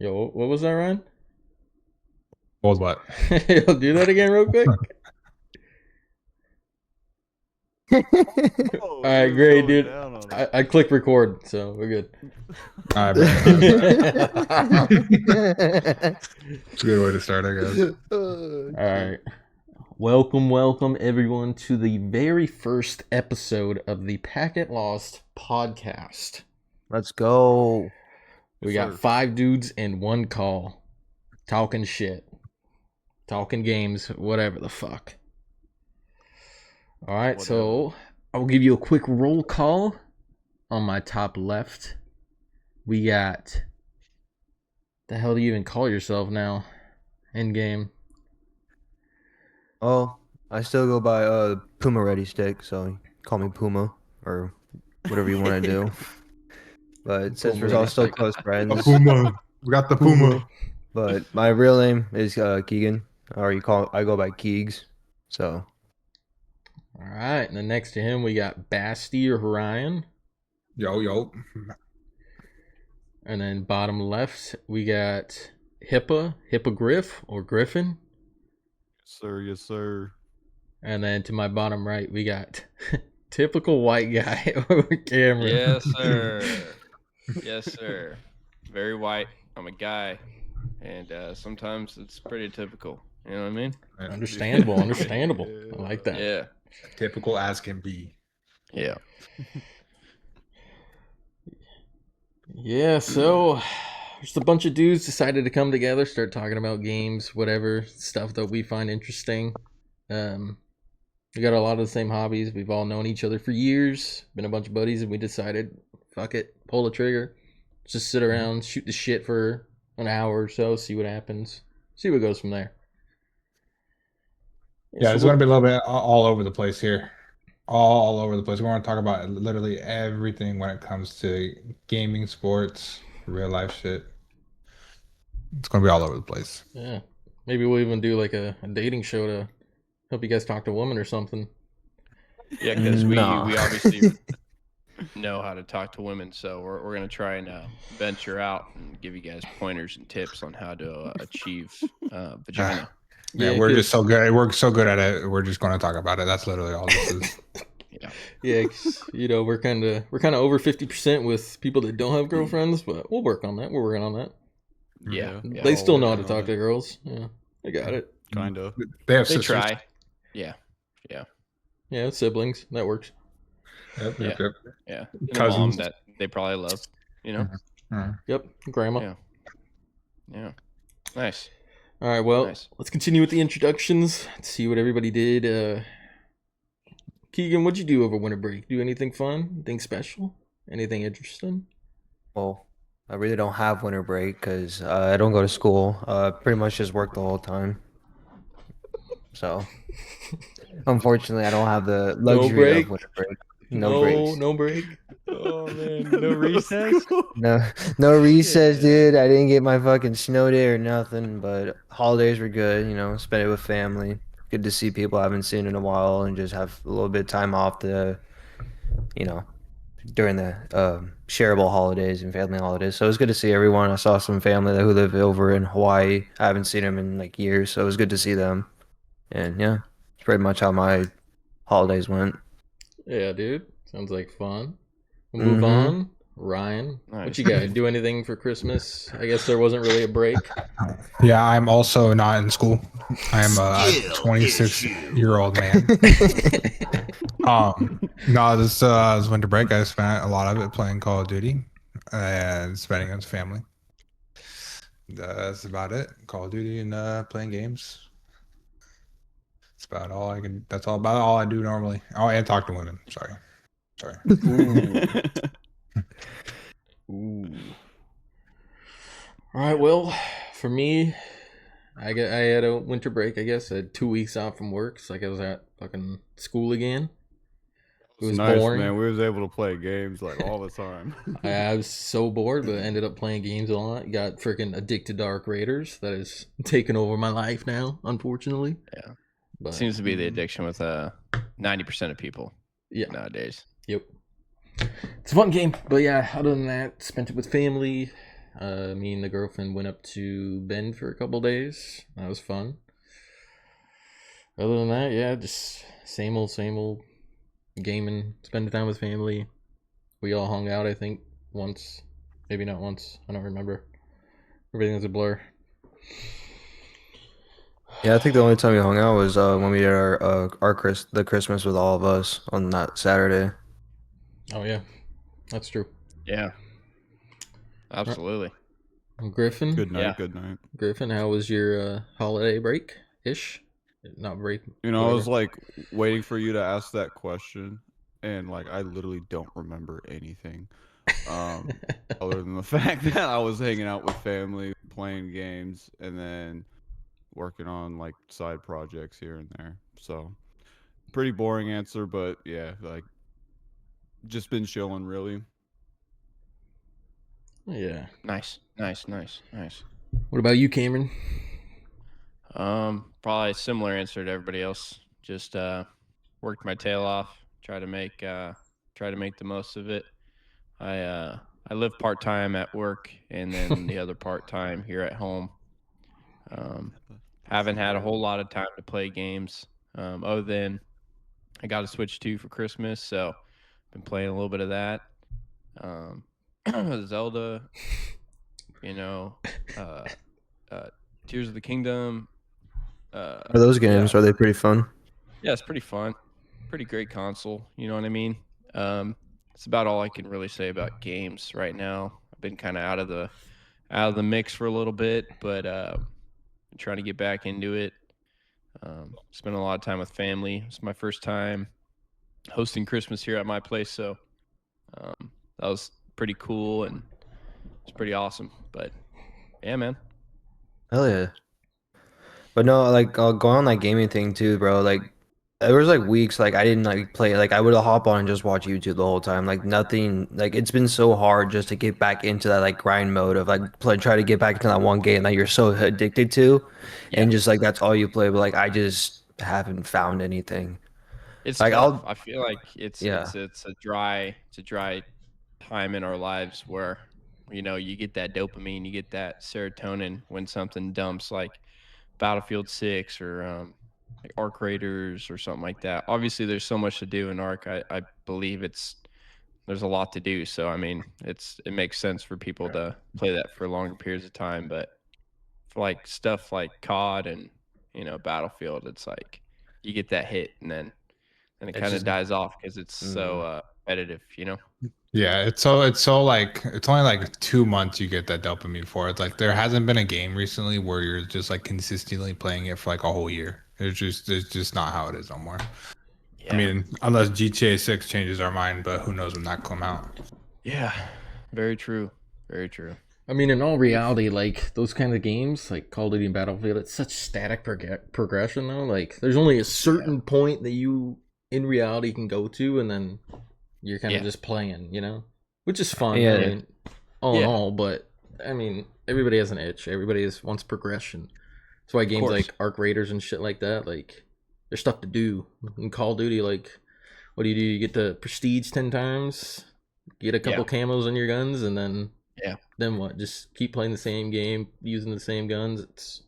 Yo, what was that, Ryan? What was what? Yo, do that again real quick. All Oh, he right, was great, going dude. down on I click record, so we're good. I bet. It's a good way to start, I guess. All right. Welcome, everyone, to the very first episode of the Packet Lost podcast. Let's go. We Yes, got sir. 5 dudes and 1 call. Talking shit. Talking games, whatever the fuck. All right, so I will give you a quick roll call. On my top left, we got... The hell do you even call yourself now? In game. Oh, I still go by Puma Ready Stick, so call me Puma or whatever you want to do. But since Puma we're Ready all still Stick. close A friends, Puma. We got the Puma. but my real name is Keegan, or I go by Keegs. So All right, and then next to him we got Basti or Ryan, Yo. and then bottom left we got Hippogriff or Griffin, Yes, sir. and then to my bottom right we got typical white guy over Cameron. Yes, sir. Yes, sir. Very white. I'm a guy, and sometimes it's pretty typical. You know what I mean? Understandable. I like that. Yeah. Typical as can be. Yeah. Yeah, so just a bunch of dudes decided to come together, start talking about games, whatever stuff that we find interesting. We got a lot of the same hobbies. We've all known each other for years, been a bunch of buddies, and we decided, fuck it, pull the trigger. Let's just sit around, shoot the shit for an hour or so, see what happens, see what goes from there. Yeah, so it's going to be a little bit all over the place here. All over the place. We want to talk about literally everything when it comes to gaming, sports, real life shit. It's going to be all over the place. yeah, maybe we'll even do like a dating show to help you guys talk to women or something. Yeah, because Nah. we obviously know how to talk to women, so we're gonna try and venture out and give you guys pointers and tips on how to achieve vagina. Yeah, we're just so good. We're so good at it. We're just going to talk about it. That's literally all this is. Yeah, 'cause, you know, we're kind of over 50% with people that don't have girlfriends, but we'll work on that. We're working on that. Yeah. They still know how to talk to girls. Yeah, they got it. Kind of. They have They sisters. try. Yeah. Yeah, siblings. That works. Yep. Yeah. And a Cousins. mom that they probably love. You know. Yep, grandma. Yeah. Yeah. Nice. All right, well, Nice. let's continue with the introductions. Let's see what everybody did. Keegan, what'd you do over winter break? Do anything fun? Anything special? Anything interesting? well, I really don't have winter break because I don't go to school. Pretty much just work the whole time. So unfortunately, I don't have the luxury break? of winter break. No breaks. No break. Oh man, no recess. No recess, dude. I didn't get my fucking snow day or nothing, but holidays were good, spend it with family. Good to see people I haven't seen in a while and just have a little bit of time off during the shareable holidays and family holidays. So it was good to see everyone. I saw some family who live over in Hawaii. I haven't seen them in like years, so it was good to see them. And yeah, it's pretty much how my holidays went. Yeah, dude. Sounds like fun. We'll move on. Ryan, what Nice. you got? Do anything for Christmas? I guess there wasn't really a break. Yeah, I'm also not in school. I am a 26-year-old man. No, this winter break, I spent a lot of it playing Call of Duty and spending it with family. That's about it. Call of Duty and playing games. That's about all I can. That's all about all I do normally. Oh, and talk to women. Sorry. Ooh. All right, well, for me, I had a winter break, I guess. I had 2 weeks off from work. It's like I was at fucking school again. It was nice, boring. man. We was able to play games like all the time. I was so bored, but ended up playing games a lot. Got freaking addicted to Arc Raiders. That has taken over my life now, unfortunately. Yeah. But Seems to be the addiction with 90% of people yeah, nowadays. yep. It's a fun game, but yeah, other than that, spent it with family. Me and the girlfriend went up to Bend for a couple days. That was fun. Other than that, yeah, just same old gaming, spending time with family. We all hung out, I think, once, maybe not once. I don't remember. Everything's a blur. Yeah, I think the only time we hung out was when we did the Christmas with all of us on that Saturday. Oh yeah, that's true. Yeah, absolutely. Griffin, Good night. Yeah. Good night. Griffin, how was your holiday break ish? Not break. You know, I whatever. was like waiting for you to ask that question, and like I literally don't remember anything, other than the fact that I was hanging out with family, playing games, and then working on like side projects here and there. So pretty boring answer, but yeah, like just been chilling really. Yeah. Nice. What about you, Cameron? Probably a similar answer to everybody else. Just worked my tail off. Try to make the most of it. I live part time at work, and then the other part time here at home. Haven't had a whole lot of time to play games. Other than I got a Switch 2 for Christmas, so been playing a little bit of that. Zelda, you know, uh, Tears of the Kingdom. Are those games? Yeah, Are they pretty fun? yeah, it's pretty fun. Pretty great console. You know what I mean? It's about all I can really say about games right now. I've been kind of out of the mix for a little bit, but trying to get back into it. Spent a lot of time with family. It's my first time hosting Christmas here at my place, so that was pretty cool and it's pretty awesome. But yeah, man. Hell yeah. But no, like I'll go on that gaming thing too, bro. Like there was like weeks like I didn't like play. Like I would hop on and just watch YouTube the whole time. Like nothing. Like it's been so hard just to get back into that like grind mode of like try to get back into that one game that you're so addicted to, and just like that's all you play. But like I just haven't found anything. It's Like tough. I'll I feel like it's yeah. it's a dry time in our lives where you get that dopamine, you get that serotonin when something dumps like Battlefield 6 or like Arc Raiders or something like that. Obviously, there's so much to do in Arc. I believe there's a lot to do. So I mean, it makes sense for people to play that for longer periods of time. But for like stuff like COD and Battlefield, it's like you get that hit and then it It's kind of just dies off because it's so repetitive. Yeah, it's so like it's only like 2 months you get that dopamine for. It's like there hasn't been a game recently where you're just like consistently playing it for like a whole year. It's just not how it is no more. Yeah. I mean, unless GTA 6 changes our mind, but who knows when that come out. Yeah. Very true. Very true. I mean, in all reality, like those kind of games, like Call of Duty and Battlefield, it's such static progression though. Like, there's only a certain point that you, in reality, can go to, and then you're kind of just playing, which is fun. Yeah. I mean, all in all, but I mean, everybody has an itch. Everybody wants progression. That's why games like Arc Raiders and shit like that, like, there's stuff to do. In Call of Duty, like, what do? You get the prestige 10 times, get a couple camos on your guns, and then then what? Just keep playing the same game, using the same guns. It's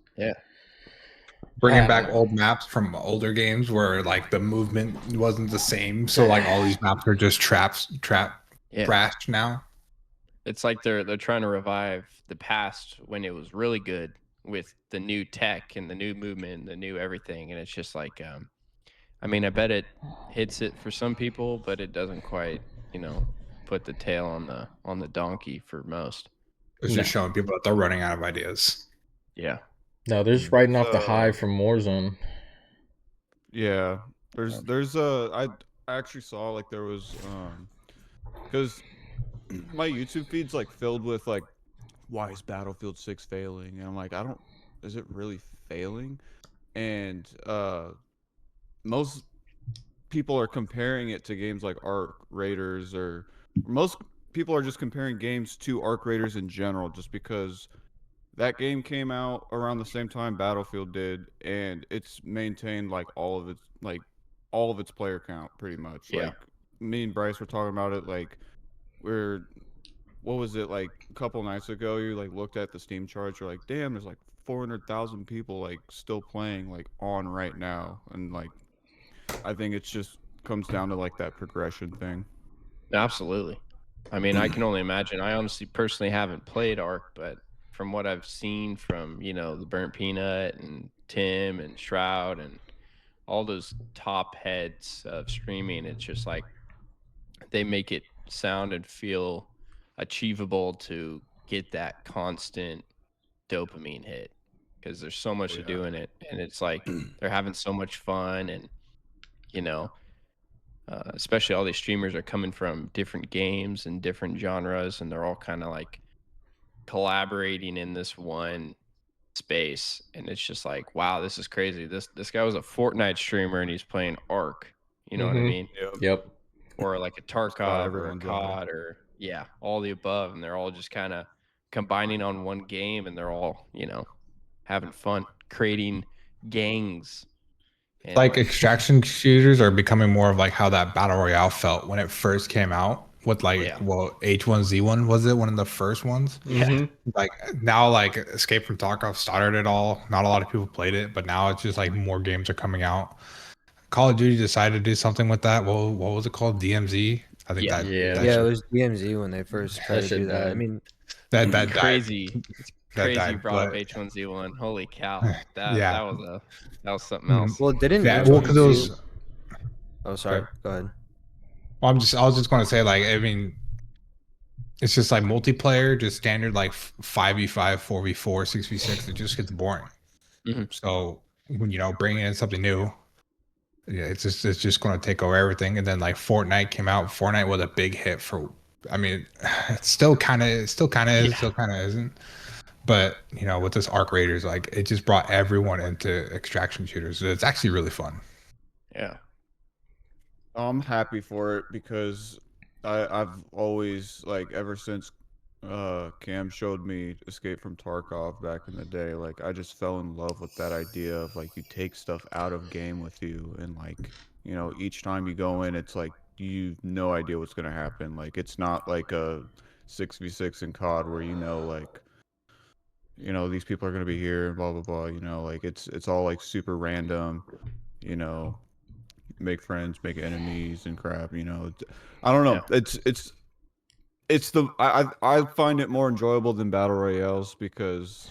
Bringing back old maps from older games where like the movement wasn't the same, so like all these maps are just trash now. It's like they're trying to revive the past when it was really good with the new tech and the new movement, the new everything, and it's just like I mean, I bet it hits it for some people, but it doesn't quite, put the tail on the donkey for most. It's just showing people that they're running out of ideas. Yeah. No, they're just riding off the high from Warzone. Yeah, there's I actually saw like there was because my YouTube feed's like filled with like, why is Battlefield 6 failing? And I'm like, is it really failing? And most people are comparing it to games like Arc Raiders, or most people are just comparing games to Arc Raiders in general, just because that game came out around the same time Battlefield did, and it's maintained like all of its player count pretty much. Yeah. Like me and Bryce were talking about it, like we're what was it, like a couple nights ago? You like looked at the Steam charts. You're like, damn, there's like 400,000 people like still playing like on right now, and like I think it's just comes down to like that progression thing. Absolutely. I mean, I can only imagine. I honestly personally haven't played Ark, but from what I've seen from, the Burnt Peanut and Tim and Shroud and all those top heads of streaming, it's just like they make it sound and feel achievable to get that constant dopamine hit because there's so much to do in it, and it's like they're having so much fun, and you know especially all these streamers are coming from different games and different genres, and they're all kind of like collaborating in this one space, and it's just like, wow, this is crazy. This guy was a Fortnite streamer and he's playing Ark, you know what I Mhm. mean? Yep. Or like a Spot Tarkov or a everyone's eye. COD, or all the above, and they're all just kind of combining on one game, and they're all having fun creating gangs. And Like extraction shooters are becoming more of like how that battle royale felt when it first came out. With like, Yeah. well, H1Z1 was it one of the first ones? Mhm. Like now, like Escape from Tarkov started it all. Not a lot of people played it, but now it's just like more games are coming out. Call of Duty decided to do something with that. Well, what was it called? DMZ. I think Yeah. Yeah. that Yeah, it shit, was DMZ when they first That tried to shit do that. I died. mean, that died. Crazy. It's That crazy you died, brought up but H1Z1. Holy cow. That yeah. that was something Mhm. else. well, didn't Yeah, well, because it H1Z2 was. Oh, sorry. Okay. Go ahead. Well, I was just going to say, like, I mean, it's just like multiplayer, just standard like 5v5, 4v4, 6v6. It just gets boring. Mhm. So when bringing in something new, yeah, it's just going to take over everything. And then like Fortnite came out. Fortnite was a big hit for. I mean, it still kind of is, still kind of isn't. But with this Arc Raiders, like it just brought everyone into extraction shooters. It's actually really fun. Yeah. I'm happy for it because I've always like ever since Cam showed me Escape from Tarkov back in the day, like I just fell in love with that idea of like you take stuff out of game with you, and like each time you go in it's like you've no idea what's gonna happen. Like it's not like a 6v6 in COD where like these people are gonna be here and blah blah blah, like it's all like super random, you know make friends, make enemies, and crap. I don't know. Yeah. It's the I find it more enjoyable than battle royales because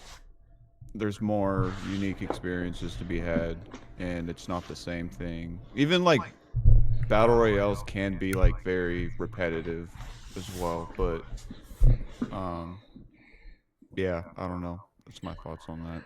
there's more unique experiences to be had, and it's not the same thing. Even like battle royales can be like very repetitive as well, but yeah, I don't know. That's my thoughts on that.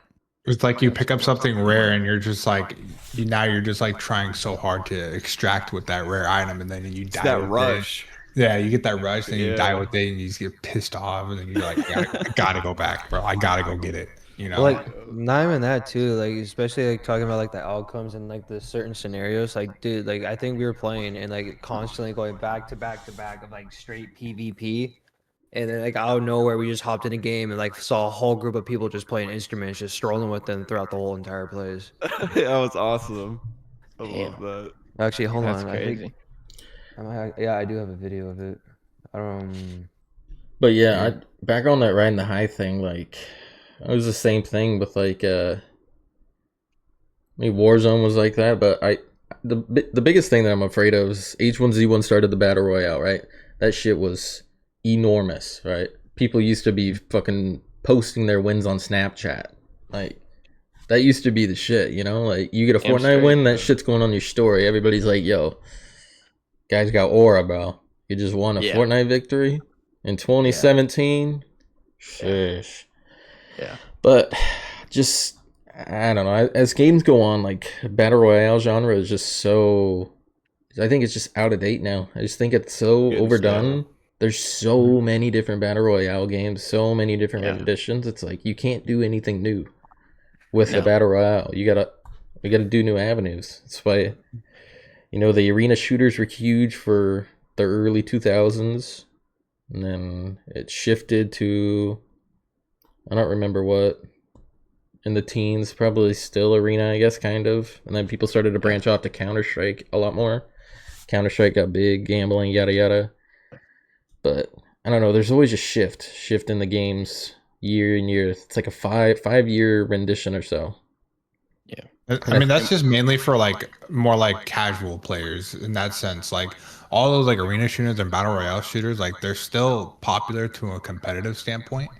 It's like you pick up something rare and you're just like you're just like trying so hard to extract with that rare item, and then you die That with rush. it. Yeah, you get that rush, and you die Yeah. with it, and you just get pissed off, and then you're like, I gotta go back, bro. I gotta go get it. Like, not even that too. Like, especially like talking about like the outcomes and like the certain scenarios. Like, dude, like I think we were playing and like constantly going back to back to back of like straight PvP. And then like out of nowhere, we just hopped in a game and like saw a whole group of people just playing instruments, just strolling with them throughout the whole entire place. That was awesome. I Damn. love that. Actually, hold That's on. crazy. Yeah, I do have a video of it. But yeah, back on that riding the high thing, like it was the same thing with like I mean Warzone was like that, but the biggest thing that I'm afraid of is H1Z1 started the battle royale, right? That shit was enormous, right? People used to be fucking posting their wins on Snapchat. Like that used to be the shit, like you get a Damn Fortnite straight, win, that yeah. shit's going on your story. Everybody's like, yo, guys got aura, bro. You just won a Yeah. Fortnite victory in 2017. Sheesh. Yeah. But just I don't know. As games go on, like battle royale genre is just so. I think it's just out of date now. I just think it's so Getting overdone. stale. There's so many different battle royale games, so many different Yeah. renditions. It's like you can't do anything new with No. a battle royale. We gotta do new avenues. That's why, the arena shooters were huge for the early 2000s, and then it shifted to I don't remember what in the teens, probably still arena, I guess, kind of, and then people started to branch off to Counter-Strike a lot more. Counter-Strike got big, gambling, yada yada. But I don't know. There's always a shift in the games year and year. It's like a 5 year rendition or so. Yeah. I mean, that's just mainly for like more like casual players in that sense. Like all those like arena shooters and battle royale shooters, like they're still popular to a competitive standpoint,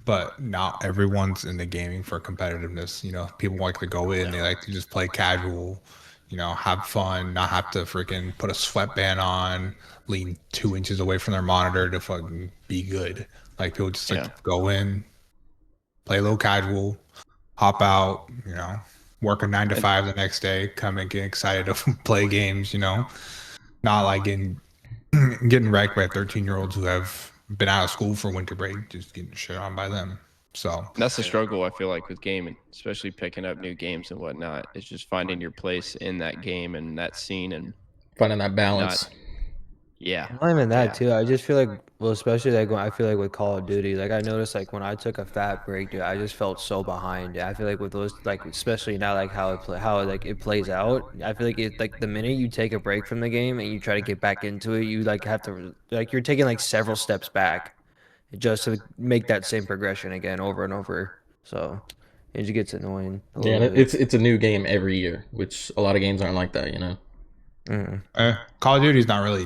but not everyone's in the gaming for competitiveness. You know, people like to go in, they like to just play casual, you know, have fun, not have to freaking put a sweatband on, lean 2 inches away from their monitor to fucking be good. Like people just like Yeah. to go in, play a little casual, hop out, you know, work a 9 to 5 the next day, come and get excited to play games, you know, not like getting wrecked by 13-year-olds who have been out of school for winter break, just getting shit on by them. So That's the struggle I feel like with gaming, especially picking up new games and whatnot. It's just finding your place in that game and that scene and Finding that balance. not. Yeah. Not even that Yeah. too. I just feel like, well, especially like when I feel like with Call of Duty, like I noticed like when I took a fat break, dude, I just felt so behind. I feel like with those, like especially now, like how like it plays out. I feel like it like the minute you take a break from the game and you try to get back into it, you like have to like you're taking like several steps back just to make that same progression again over and over. So it just gets annoying a Yeah, little and bit. it's a new game every year, which a lot of games aren't like that, you know. Mm. Call of Duty's not really.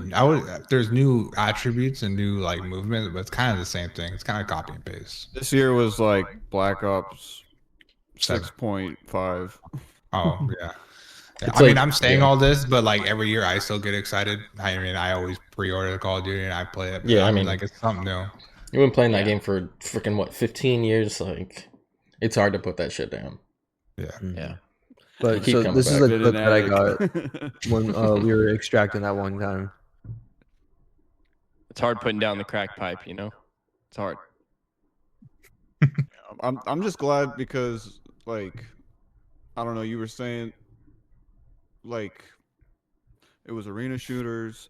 There's new attributes and new like movement, but it's kind of the same thing. It's kind of copy and paste. This year was like Black Ops Seven. 6.5. Oh yeah. It's I mean, like- I'm saying yeah. all this, but like every year I still get excited. I mean, I always pre-order the Call of Duty and I play it. But Yeah, I I mean, mean- like it's something new. You've been playing that Yeah. game for freaking what, 15 years? Like, it's hard to put that shit down. Yeah. Yeah. But keep so coming this is back. the Been clip an that I got addict. when we were extracting that one time. It's hard putting down the crack pipe, you know? It's hard. I'm just glad because like I don't know, you were saying like it was arena shooters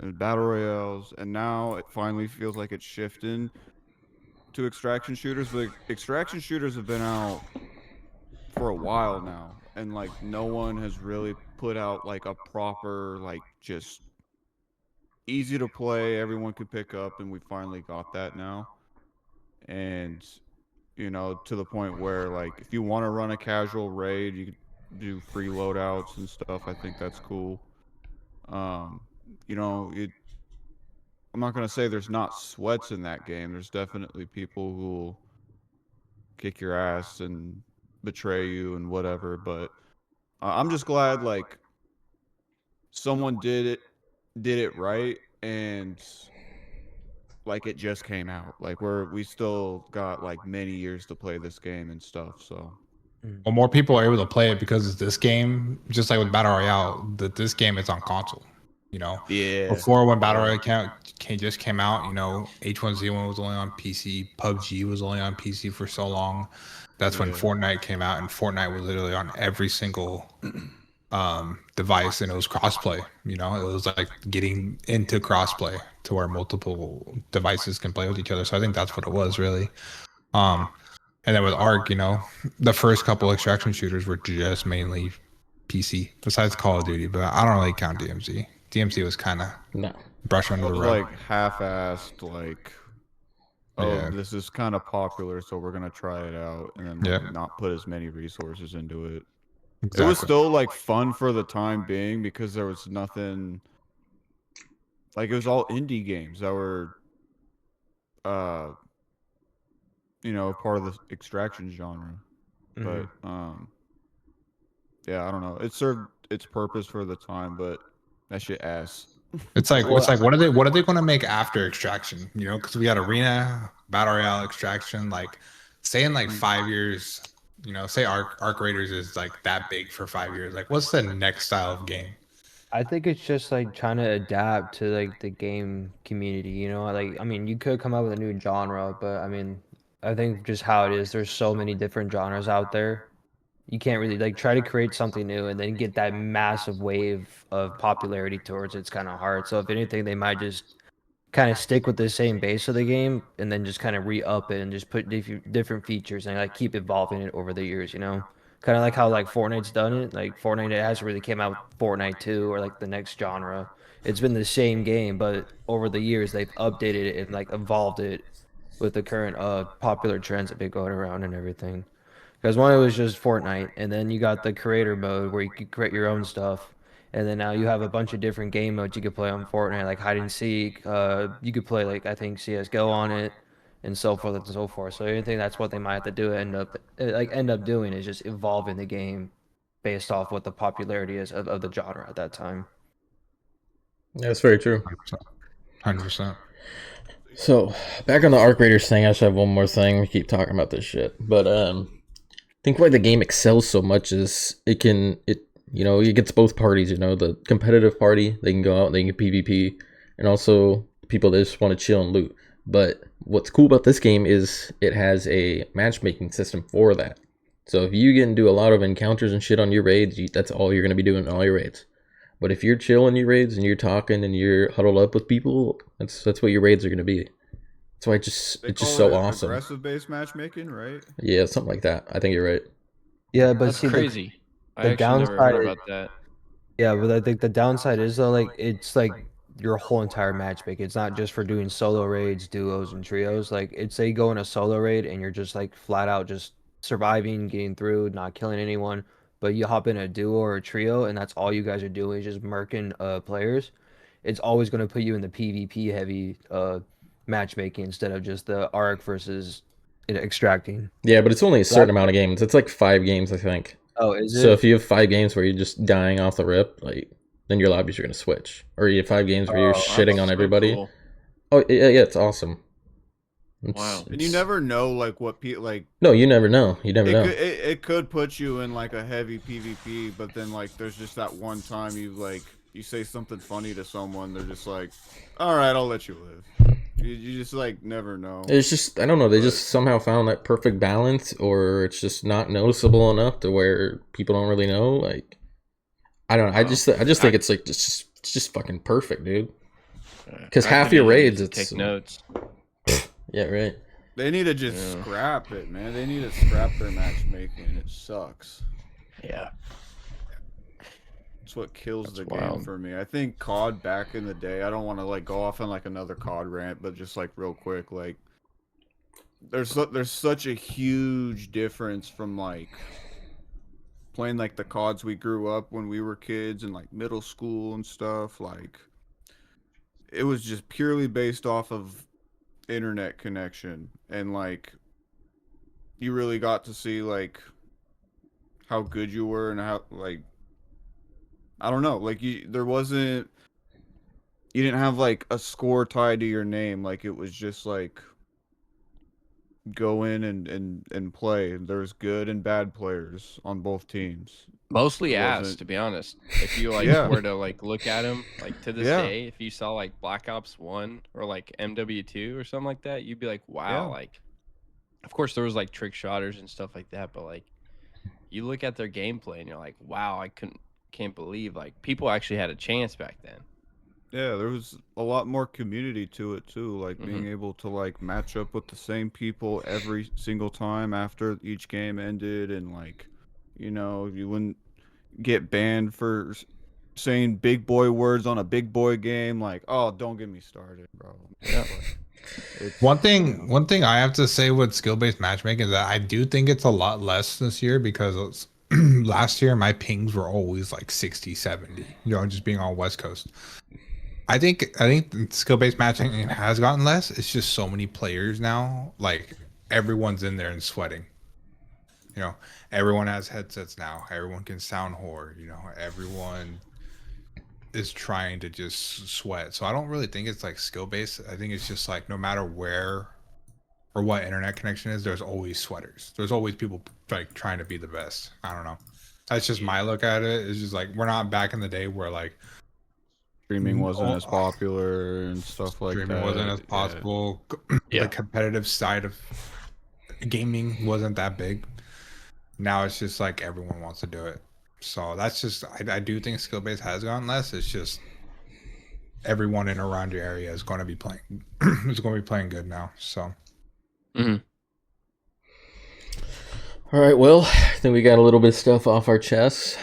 and battle royales, and now it finally feels like it's shifting to extraction shooters. Like extraction shooters have been out for a while now, and like no one has really put out like a proper like just easy to play, everyone could pick up, and we finally got that now. And you know, to the point where like if you want to run a casual raid, you could do free loadouts and stuff. I think that's cool. Um, you know, I'm not gonna say there's not sweats in that game. There's definitely people who will kick your ass and betray you and whatever. But I'm just glad like someone did it right, and like it just came out. Like we still got like many years to play this game and stuff. So Well, more people are able to play it because it's this game, just like with Battle Royale, that this game is on console. You know, yeah, before when Battle Royale just came out, you know, H1Z1 was only on PC, PUBG was only on PC for so long. That's when Yeah. Fortnite came out, and Fortnite was literally on every single device, and it was crossplay. You know, it was like getting into crossplay to where multiple devices can play with each other. So I think that's what it was really. And then with Arc, you know, the first couple extraction shooters were just mainly PC, besides Call of Duty, but I don't really count DMZ. DMZ was kind of No. brush under it the was rug. like half-assed. Like, oh, Yeah. this is kind of popular, so we're gonna try it out, and then like, Yeah. not put as many resources into it. Exactly. It was still like fun for the time being because there was nothing. Like it was all indie games that were, uh, you know, part of the extraction genre. Mhm. But yeah, I don't know. It served its purpose for the time, but that shit ass. It's like what are they going to make after extraction? You know, because we got arena, battle royale, extraction. Like, say in like 5 years, you know, say Arc Raiders is like that big for 5 years. Like, what's the next style of game? I think it's just like trying to adapt to like the game community, you know? Like, I mean, you could come up with a new genre, but I mean, I think just how it is, there's so many different genres out there. You can't really like try to create something new and then get that massive wave of popularity towards it. It's kind of hard. So if anything, they might just kind of stick with the same base of the game and then just kind of re-up it and just put different features and like keep evolving it over the years, you know? Kind of like how like Fortnite's done it. Like Fortnite, it hasn't really came out with Fortnite 2 or like the next genre. it's been the same game, but over the years they've updated it and like evolved it with the current popular trends that have been going around and everything. Because one, it was just Fortnite, and then you got the creator mode where you could create your own stuff, and then now you have a bunch of different game modes you could play on Fortnite, like hide and seek. You could play like I think CS:GO on it, and so forth and so forth. So I think that's what they might have to do end up doing is just evolving the game based off what the popularity is of the genre at that time. That's very true. 100%. So back on the Arc Raiders thing, I should have one more thing. We keep talking about this shit, but I think why the game excels so much is it gets both parties. You know, the competitive party, they can go out and they can PvP, and also people that just want to chill and loot. But what's cool about this game is it has a matchmaking system for that. So if you get into a lot of encounters and shit on your raids, that's all you're gonna be doing in all your raids. But if you're chilling your raids and you're talking and you're huddled up with people, that's what your raids are gonna be. That's why it's They just call so it awesome. aggressive based matchmaking, right? Yeah, something like that. I think you're right. Yeah, but That's see, crazy. I the actually never downside heard is- about that. yeah, but I think the downside is though, like it's like your whole entire matchmaking. It's not just for doing solo raids, duos, and trios. Like it's say you go in a solo raid and you're just like flat out just surviving, getting through, not killing anyone. But you hop in a duo or a trio, and that's all you guys are doing is just murking players. It's always going to put you in the PvP heavy matchmaking instead of just the arc versus extracting. Yeah, but it's only a certain amount of games. It's like 5 games, I think. Oh, is So it? if you have 5 games where you're just dying off the rip, like then your lobbies are gonna switch. Or you have 5 games where you're Oh, shitting That's on so everybody. cool. Oh yeah, it's awesome. Wow. And you never know like what like No, you never know. You never it know. it could put you in like a heavy PvP, but then like there's just that one time you say something funny to someone, they're just like, all right, I'll let you live. You just like never know. It's just I don't know. They But- just somehow found that perfect balance, or it's just not noticeable enough to where people don't really know. Like I don't know. I just think it's like it's just fucking perfect, dude. Because half your raids, it's take notes. yeah, right. They need to just Yeah. scrap it, man. They need to scrap their matchmaking. It sucks. Yeah. It's what kills That's the game wild. for me. I think COD back in the day, I don't want to like go off on like another COD rant, but just like real quick, like there's such a huge difference from like playing like the CODs we grew up when we were kids and like middle school and stuff. Like it was just purely based off of internet connection, and like you really got to see like how good you were and how like I don't know, like you didn't have like a score tied to your name. Like it was just like go in and play. There's good and bad players on both teams. Mostly It ass, wasn't- to be honest. If you like Yeah. were to like look at them, like to this Yeah. day, if you saw like Black Ops 1 or like MW2 or something like that, you'd be like, wow, Yeah. like of course there was like trick shotters and stuff like that, but like you look at their gameplay and you're like, wow, can't believe like people actually had a chance back then. Yeah, there was a lot more community to it too, like being able to like match up with the same people every single time after each game ended, and like, you know, you wouldn't get banned for saying big boy words on a big boy game. Like, oh, don't get me started, bro. Yeah. One thing I have to say with skill-based matchmaking is that I do think it's a lot less this year because last year my pings were always like 60, 70, you know, just being on West Coast. I think skill-based matchmaking has gotten less. It's just so many players now. Like everyone's in there and sweating. You know, everyone has headsets now. Everyone can sound whore. You know, everyone is trying to just sweat. So I don't really think it's like skill-based. I think it's just like no matter where or what internet connection is, there's always sweaters. There's always people like trying to be the best. I don't know. That's just my look at it. It's just like we're not back in the day where like Streaming wasn't as popular and stuff like that. streaming wasn't as Yeah. possible. Yeah. The competitive side of gaming wasn't that big. Now it's just like everyone wants to do it. So that's just I do think skill base has gone less. It's just everyone in around your area is going to be playing is going to be playing good now. So All right, well, I think we got a little bit of stuff off our chests.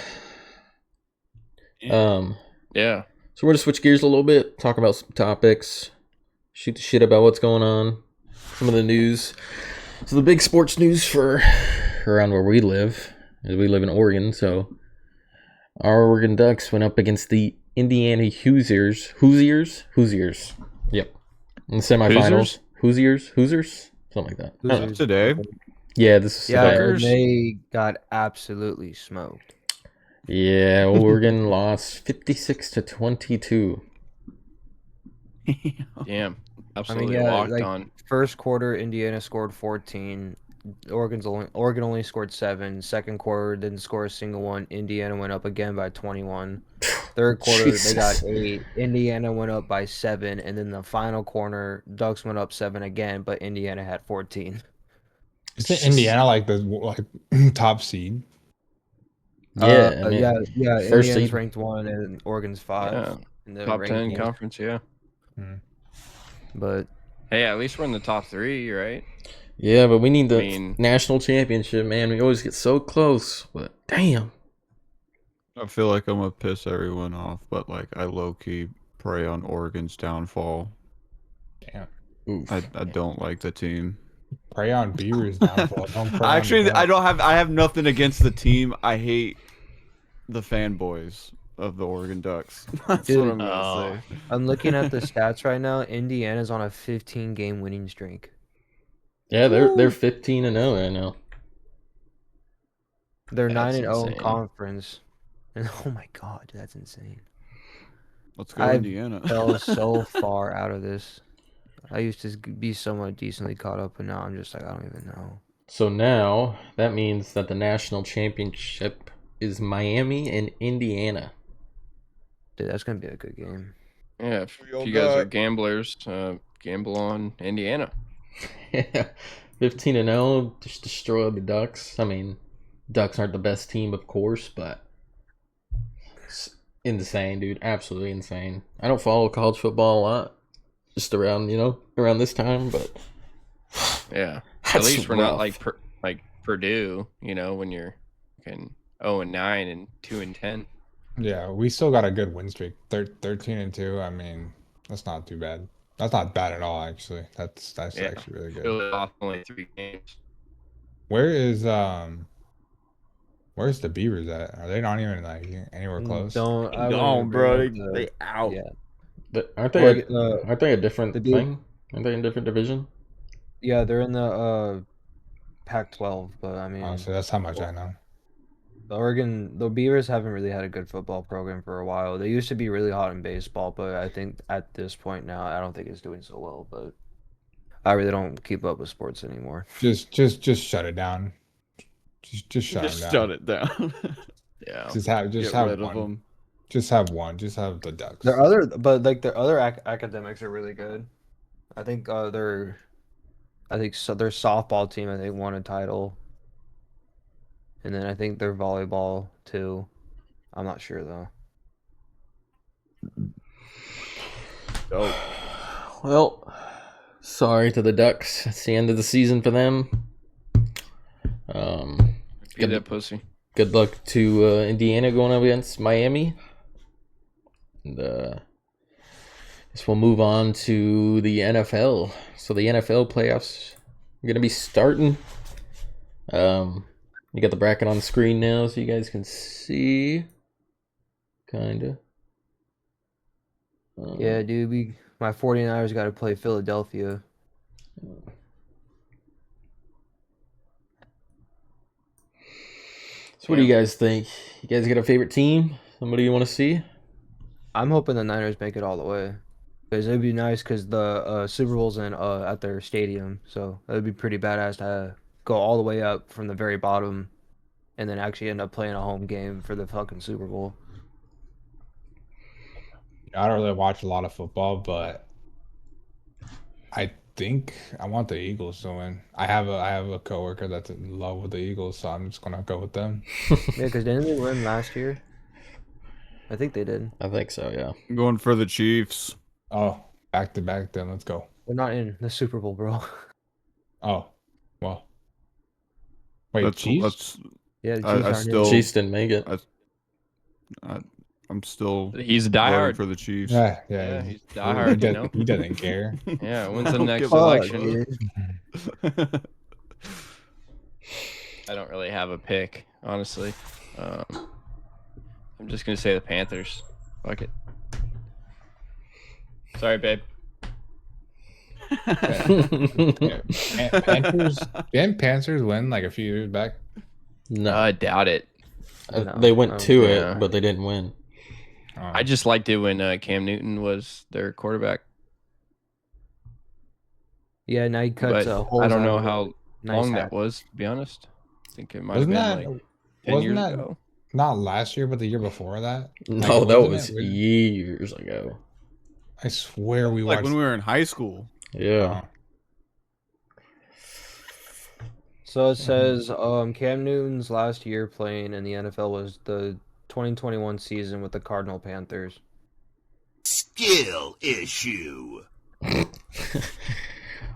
Yeah. So So we're gonna switch gears a little bit, talk about some topics, shoot the shit about what's going on, some of the news. So the big sports news for around where we live, is we live in Oregon, so our Oregon Ducks went up against the Indiana Hoosiers. Yep. In the semifinals. Hoosiers? Something like that. I don't know. Losers. Today? Yeah, this is Yeah, today. Fuckers. they got absolutely smoked. Yeah, Oregon lost 56-22. Damn. I Absolutely mean, yeah, locked like on. first quarter, Indiana scored 14. Oregon only scored 7. Second quarter didn't score a single one. Indiana went up again by 21. Third quarter they got Jesus. 8. Indiana went up by 7, and then the final corner, Ducks went up 7 again, but Indiana had 14. Isn't Indiana like the top seed? Yeah, I mean, yeah. first Indiana's seed. ranked 1 and Oregon's 5 Yeah. in the Top 10 rankings. conference, yeah. But Hey, at least we're in the top 3, right? Yeah, but we need the I mean- national championship, man. We always get so close, but damn. I feel like I'm gonna piss everyone off, but like I low key pray on Oregon's downfall. Damn. Oof. I don't like the team. Pray on Beaver's downfall. Don't pray on Actually, the I Ducks. don't have. I have nothing against the team. I hate the fanboys of the Oregon Ducks. That's Dude, what I'm gonna say. I'm looking at the stats right now. Indiana's on a 15-game winning streak. Yeah, they're 15-0 right now. They're That's 9-0 in insane. conference. And oh my god, that's insane. Let's go, I Indiana. fell so far out of this. I used to be somewhat decently caught up, and now I'm just like, I don't even know. So now that means that the national championship is Miami and Indiana. Dude, that's gonna be a good game. Yeah, if We all you guys are got- gamblers, gamble on Indiana. 15-0, just destroy the Ducks. I mean, Ducks aren't the best team, of course, but it's insane, dude. Absolutely insane. I don't follow college football a lot, just around this time, but Yeah. At that's least we're not rough. like Purdue, when you're fucking 0-9 and 2-10. Yeah, we still got a good win streak. 13-2. I mean, that's not too bad. That's not bad at all, actually. That's Yeah. actually really good. Really off only 3 games. Where's the Beavers at? Are they not even like anywhere close? Don't. I No, wouldn't bro. bring up They the- out. Yeah, But aren't they? Oregon, Aren't they a different the Beav- thing? Aren't they in a different division? yeah, they're in the Pac-12, but I mean, Oh, so that's how much I know. the Beavers haven't really had a good football program for a while. They used to be really hot in baseball, but I think at this point now, I don't think it's doing so well. But I really don't keep up with sports anymore. Just shut it down. Just shut Just it down. shut it down. Yeah. Just have Get have rid of one. them. Just have one. Just have the Ducks. Their other academics are really good. I think their softball team won a title, and then I think their volleyball too. I'm not sure though. Dope. Well, sorry to the Ducks. It's the end of the season for them. Be that pussy. Good luck to Indiana going up against Miami. And guess we'll move on to the NFL. So the NFL playoffs are gonna be starting. You got the bracket on the screen now, so you guys can see. Kinda. Yeah, dude, my 49ers got to play Philadelphia. So what do you guys think? You guys got a favorite team? Somebody you want to see? I'm hoping the Niners make it all the way, because it'd be nice because the Super Bowl's in at their stadium, so it'd be pretty badass to go all the way up from the very bottom, and then actually end up playing a home game for the fucking Super Bowl. I don't really watch a lot of football, but I think I want the Eagles to win. I have a coworker that's in love with the Eagles, so I'm just gonna go with them. Yeah, because didn't they win last year? I think they did. I think so, yeah. I'm going for the Chiefs. Oh, back to back then. Let's go. They're not in the Super Bowl, bro. Oh, well. Wait, Let's Chiefs? let's Yeah, the I Chiefs aren't in. still- Chiefs didn't make it. I I'm still He's a voting diehard. for the Chiefs. Yeah, Yeah, yeah. he's diehard. You know. He doesn't care. Yeah, when's I the don't next give a election? fuck. I don't really have a pick, honestly. I'm just gonna say the Panthers. Fuck it. Sorry, babe. Panthers. Didn't Panthers win like a few years back? No, I doubt it. No, they went to yeah. it, but they didn't win. I just liked it when Cam Newton was their quarterback. Yeah, now he cuts But holes I don't out know of how it. Nice long hat. that was, to be honest. I think it might wasn't have that been like 10 wasn't years that ago. not last year, but the year before that? No, Like, that wasn't was it- years ago. I swear we Like watched. when we were in high school. Yeah. So it says Cam Newton's last year playing in the NFL was the 2021 season with the Cardinal Panthers. Skill issue.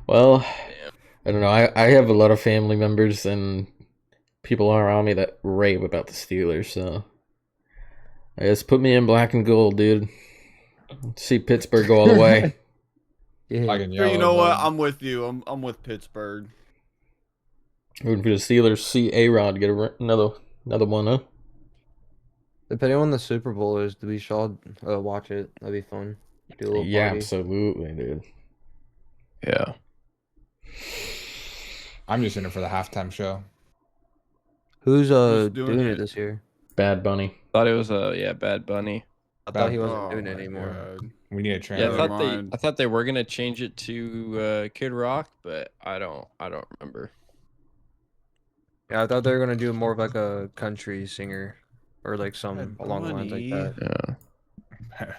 Well, I don't know. I have a lot of family members and people around me that rave about the Steelers, so I just put me in black and gold, dude. See Pittsburgh go all the way. Yeah. Fucking But you yellow, know what? bud. I'm with you. I'm with Pittsburgh. Rooting for the Steelers. See A-Rod get another one, huh? Depending on the Super Bowl is, we should watch it. That'd be fun. Do a little Yeah, party. absolutely, dude. Yeah. I'm just in it for the halftime show. Who's Who's doing doing it it? this year? Bad Bunny. Thought it was Bad Bunny. I thought he Bad- wasn't doing Oh it my anymore. God. We need a Yeah, trailer. Never mind. I thought they were gonna change it to Kid Rock, but I don't remember. Yeah, I thought they were gonna do more of like a country singer, or like some Bad along the lines like Bunny. that. Yeah.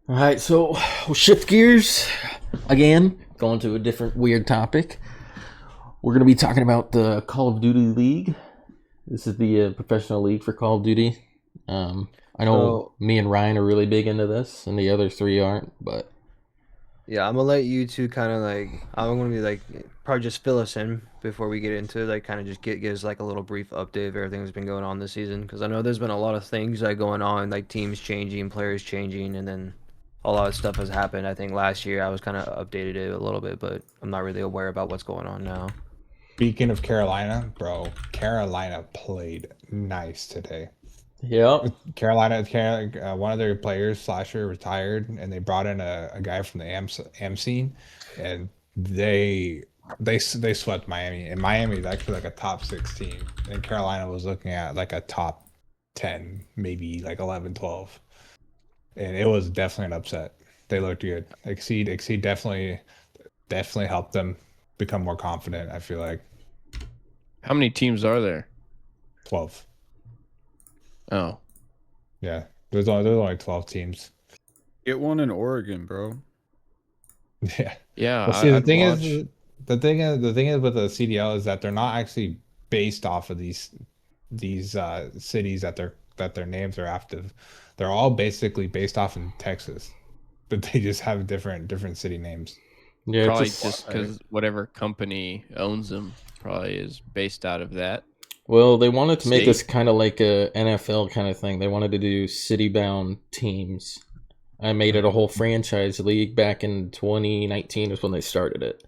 All right, so we'll shift gears again, going to a different weird topic. We're going to be talking about the Call of Duty League. This is the professional league for Call of Duty. I know me and Ryan are really big into this, and the other three aren't, but Yeah, I'm gonna let you two kind of like. I'm gonna be like probably just fill us in before we get into like kind of just give us like a little brief update of everything that's been going on this season, because I know there's been a lot of things like going on, like teams changing, players changing, and then a lot of stuff has happened. I think last year I was kind of updated it a little bit, but I'm not really aware about what's going on now. Speaking of Carolina, bro, Carolina played nice today. yeah. Carolina, one of their players, Slasher, retired, and they brought in a guy from the AM scene, and they swept Miami. And Miami is actually like a top 6 team, and Carolina was looking at like a top 10, maybe like 11, 12. And it was definitely an upset. They looked good. Exceed definitely helped them become more confident, I feel like. How many teams are there? 12. Oh, Yeah. There's only 12 teams. Get one in Oregon, bro. Yeah. yeah. Well, see, the I'd thing watch. is with the CDL is that they're not actually based off of these cities that their names are after. They're all basically based off in Texas, but they just have different city names. Yeah, Probably it's just because whatever company owns them probably is based out of that. well, they wanted to make State. this kind of like a NFL kind of thing. They wanted to do city-bound teams. I made it a whole franchise league back in 2019 is when they started it.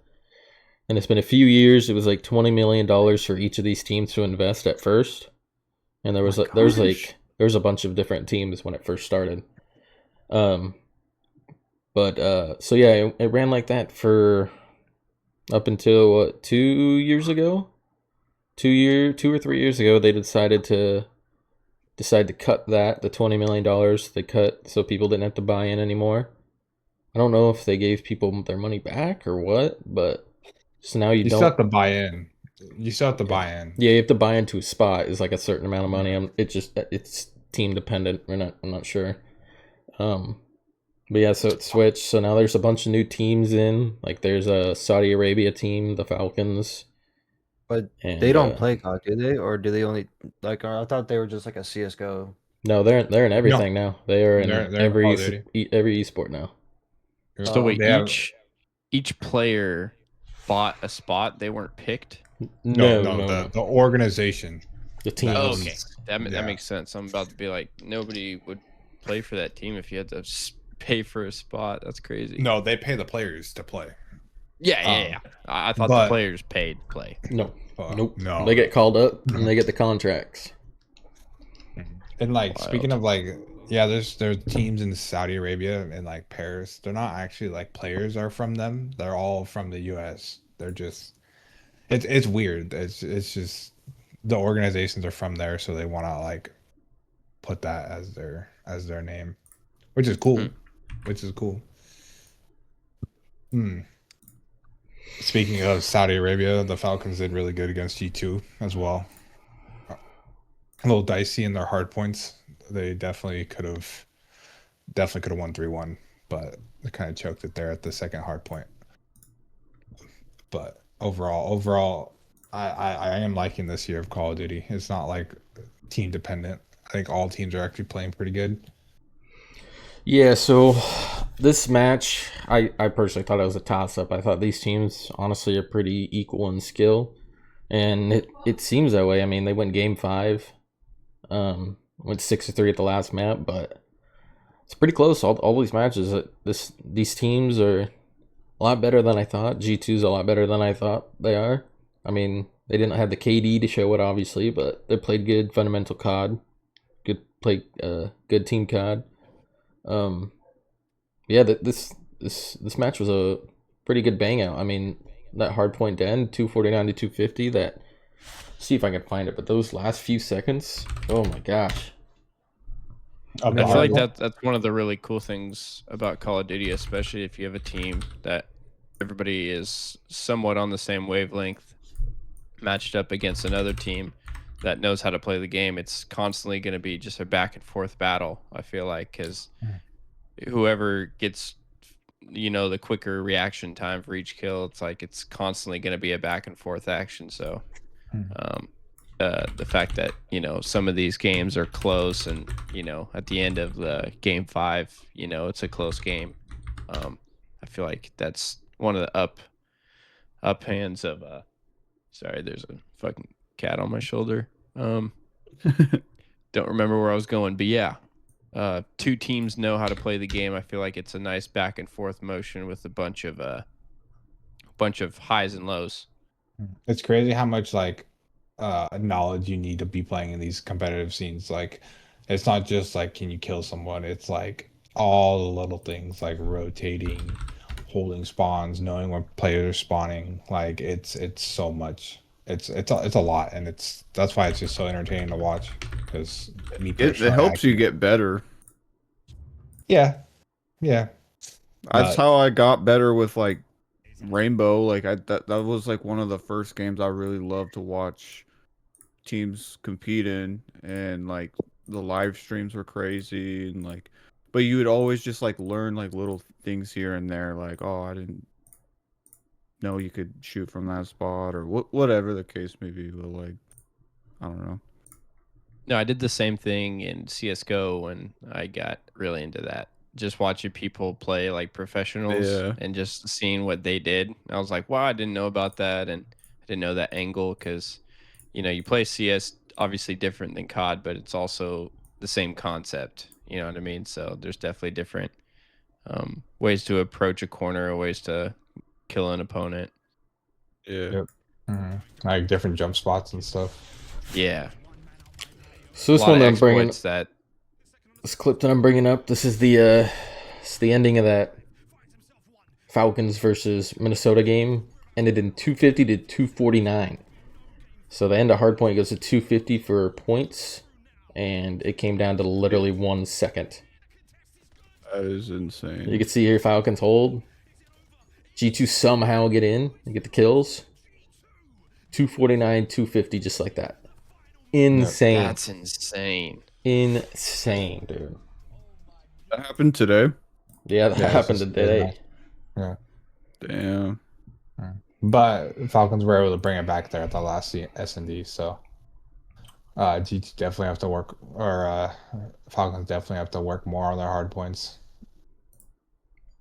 And it's been a few years. It was like $20 million for each of these teams to invest at first. And there was a bunch of different teams when it first started. So yeah, it ran like that for up until 2 years ago. 2 or 3 years ago, they decided to cut the $20 million they cut so people didn't have to buy in anymore. I don't know if they gave people their money back or what, but so now you You don't. still have to buy in. You still have to buy in. Yeah, you have to buy into a spot is like a certain amount of money. It's team dependent. I'm not sure. But yeah, so it switched. So now there's a bunch of new teams in. Like there's a Saudi Arabia team, the Falcons. But And, they don't play COD, do they? Or do they only like? I thought they were just like a CS:GO. No, they're in everything now. They are in They're in every Call of Duty. every esport now. So wait, They have- each player bought a spot. They weren't picked. no, the organization. The teams. Oh, okay. That Yeah. makes sense. I'm about to be like, nobody would play for that team if you had to pay for a spot. That's crazy. No, they pay the players to play. Yeah. I thought the but- players paid to play. No. Nope. No. They get called up and they get the contracts. And like Wild. speaking of like, yeah, there's teams in Saudi Arabia and like Paris. They're not actually like players are from them. They're all from the U.S. They're just it's weird. It's just the organizations are from there, so they want to like put that as their name, which is cool. Which is cool. Speaking of Saudi Arabia, the Falcons did really good against G2 as well. A little dicey in their hard points. They definitely could have won 3-1, but they kind of choked it there at the second hard point. But overall, I am liking this year of Call of Duty. It's not like team dependent. I think all teams are actually playing pretty good. Yeah, so this match, I personally thought it was a toss-up. I thought these teams, honestly, are pretty equal in skill. And it seems that way. I mean, they went Game 5. Went 6-3 at the last map, but it's pretty close. All these matches, these teams are a lot better than I thought. G2's a lot better than I thought they are. I mean, they didn't have the KD to show it, obviously, but they played good fundamental COD. Good team COD. Yeah, this match was a pretty good bang out. I mean, that hard point to end, 249 to 250, that, see if I can find it, but those last few seconds, oh my gosh. I feel like that's one of the really cool things about Call of Duty, especially if you have a team that everybody is somewhat on the same wavelength, matched up against another team that knows how to play the game. It's constantly going to be just a back and forth battle, I feel like, because whoever gets, the quicker reaction time for each kill, it's like it's constantly going to be a back and forth action. So the fact that, some of these games are close and, at the end of the game 5, it's a close game. I feel like that's one of the up hands of sorry, there's a fucking cat on my shoulder. Don't remember where I was going, but yeah, two teams know how to play the game. I feel like it's a nice back and forth motion with a bunch of highs and lows. It's crazy how much like knowledge you need to be playing in these competitive scenes. Like, it's not just like, can you kill someone? It's like all the little things like rotating, holding spawns, knowing when players are spawning. Like, it's so much. It's a lot, and that's why it's just so entertaining to watch. Because It helps you get better. Yeah. That's how I got better with like Rainbow. Like that was like one of the first games I really loved to watch teams compete in, and like the live streams were crazy, and like, but you would always just like learn like little things here and there, like, oh, I didn't know you could shoot from that spot, or whatever the case may be. But like, I don't know. No, I did the same thing in CS:GO when I got really into that. Just watching people play like professionals and just seeing what they did. I was like, wow, I didn't know about that, and I didn't know that angle, because you play CS obviously different than COD, but it's also the same concept. You know what I mean? So there's definitely different ways to approach a corner, or ways to kill an opponent. Yeah. Yep. Like different jump spots and stuff. Yeah. So this one that I'm bringing, this clip that I'm bringing up, this is the ending of that Falcons versus Minnesota game. Ended in 250 to 249. So the end of hardpoint goes to 250 for points, and it came down to literally 1 second. That is insane. You can see here Falcons hold. G2 somehow get in and get the kills. 249, 250, just like that. Insane. That's insane. Insane, dude. That happened today. Yeah, that happened today. Yeah. Damn. But Falcons were able to bring it back there at the last S&D, so G2 definitely have to work, or Falcons definitely have to work more on their hard points.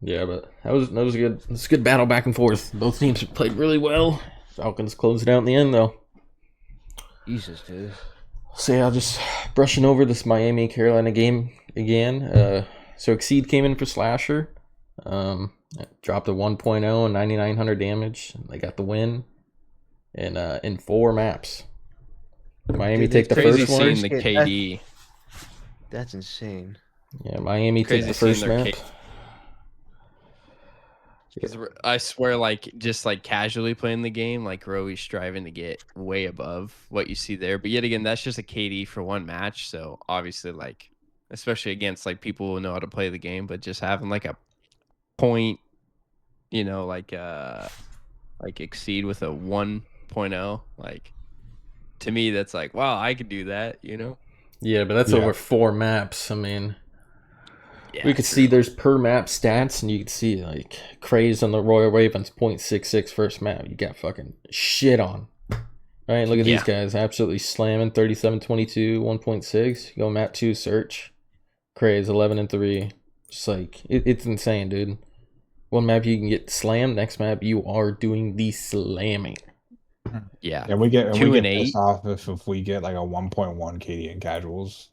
Yeah, but that was good. It was a good battle back and forth. Both teams played really well. Falcons closed it out in the end, though. Jesus, dude. So yeah, just brushing over this Miami Carolina game again. So Exceed came in for Slasher. Dropped a 1.0 and 9900 damage. They got the win. And in 4 maps. Miami Dude, take the that's Crazy first one. seeing the First KD. That's insane. Yeah, Miami take Crazy the seeing first their map. 'Cause I swear, like, just like casually playing the game, like we're always striving to get way above what you see there. But yet again, that's just a KD for one match. So obviously, like, especially against like people who know how to play the game, but just having like a point, like exceed with a 1.0, like to me, that's like, wow, I could do that. Yeah, but that's Yeah. over 4 maps. I mean, Yeah, we could see there's per map stats, and you could see like Craze on the Royal Ravens 0.66 first map. You got fucking shit on. Right, look at these Yeah. guys absolutely slamming 37-22, 1.6. Go map 2 search. Craze 11-3. Just like it's insane, dude. One map you can get slammed, next map you are doing the slamming. Yeah. And we get 2 and pissed 8. off if we get like a 1.1 KD in casuals.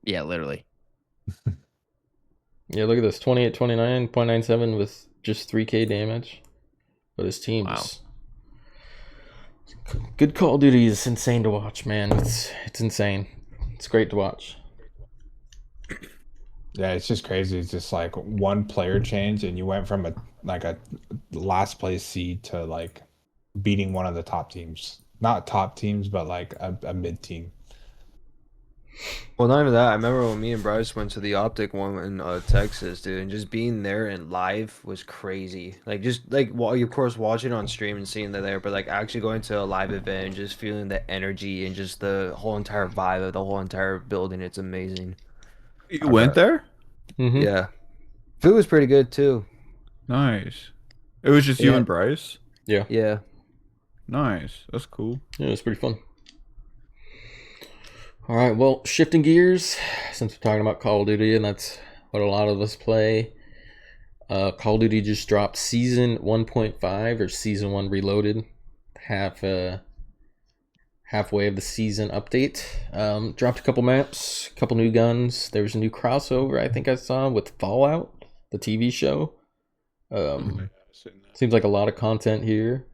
Yeah, literally. Yeah, look at this 28-29, 0.97 with just 3k damage. But his team is good. Call of Duty is insane to watch, man. It's insane. It's great to watch. Yeah, it's just crazy. It's just like one player change, and you went from a last place seed to like beating one of the top teams. Not top teams, but like a mid team. Well, not even that. I remember when me and Bryce went to the Optic one in Texas, dude, and just being there and live was crazy. Like, just like, well, of course, watching on stream and seeing that there, but like actually going to a live event and just feeling the energy and just the whole entire vibe of the whole entire building. It's amazing. You went there? Mm-hmm. Yeah, food was pretty good too. Nice. It was just you Yeah. and Bryce? Yeah. Yeah. Nice. That's cool. Yeah, it was pretty fun. All right, well, shifting gears, since we're talking about Call of Duty, and that's what a lot of us play. Call of Duty just dropped Season 1.5 or Season 1 Reloaded, halfway of the season update. Dropped a couple maps, a couple new guns. There was a new crossover I think I saw with Fallout, the TV show. Seems like a lot of content here.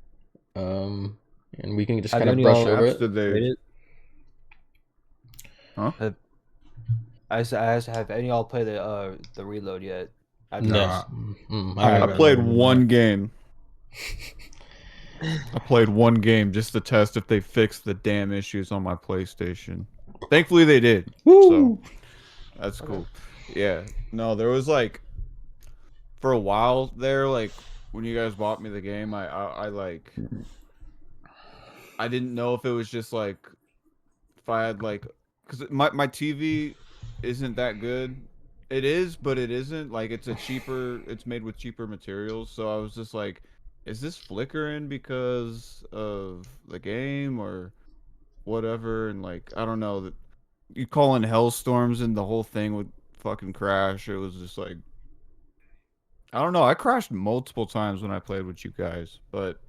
And we can just Have kind of any brush all over Apps it. did they? Played it? Huh? Have any all played the reload yet? I've No. not. I I haven't. played one game. I played one game just to test if they fixed the damn issues on my PlayStation. Thankfully they did. So that's cool. Yeah. No, there was like for a while there, like when you guys bought me the game, I like I didn't know if it was just like if I had like because my TV isn't that good. It is, but it isn't. Like it's made with cheaper materials. So I was just like, is this flickering because of the game or whatever? And like, I don't know that you call in hellstorms and the whole thing would fucking crash. It was just like, I don't know. I crashed multiple times when I played with you guys, but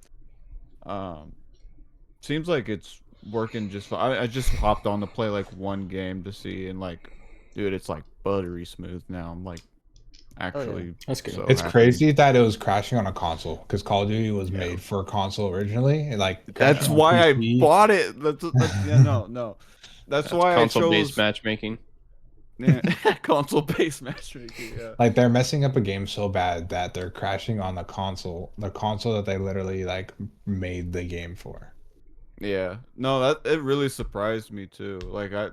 seems like it's working just fine. I just hopped on to play like one game to see, and like, dude, it's like buttery smooth now. I'm like, actually, That's good. It's happy. crazy that it was crashing on a console because Call of Duty was made for a console originally. And like That's crashing on why I PC bought it. That's yeah, no. That's why I console-based chose matchmaking. yeah, console-based matchmaking. Yeah. Like they're messing up a game so bad that they're crashing on the console that they literally like made the game for. Yeah. No, that it really surprised me too. I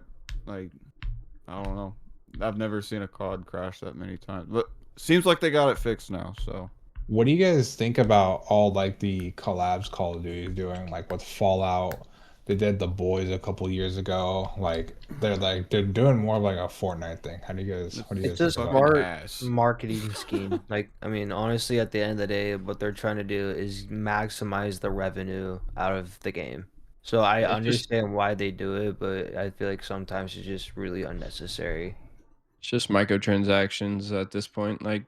don't know. I've never seen a COD crash that many times. But seems like they got it fixed now, so What do you guys think about all like the collabs Call of Duty is doing, like with Fallout? They did The Boys a couple years ago. Like they're doing more of like a Fortnite thing. How do you guys It's think a about fucking smart ass. marketing scheme. Like, I mean, honestly, at the end of the day, what they're trying to do is maximize the revenue out of the game. So I It's just- understand why they do it, but I feel like sometimes it's just really unnecessary. It's just microtransactions at this point. Like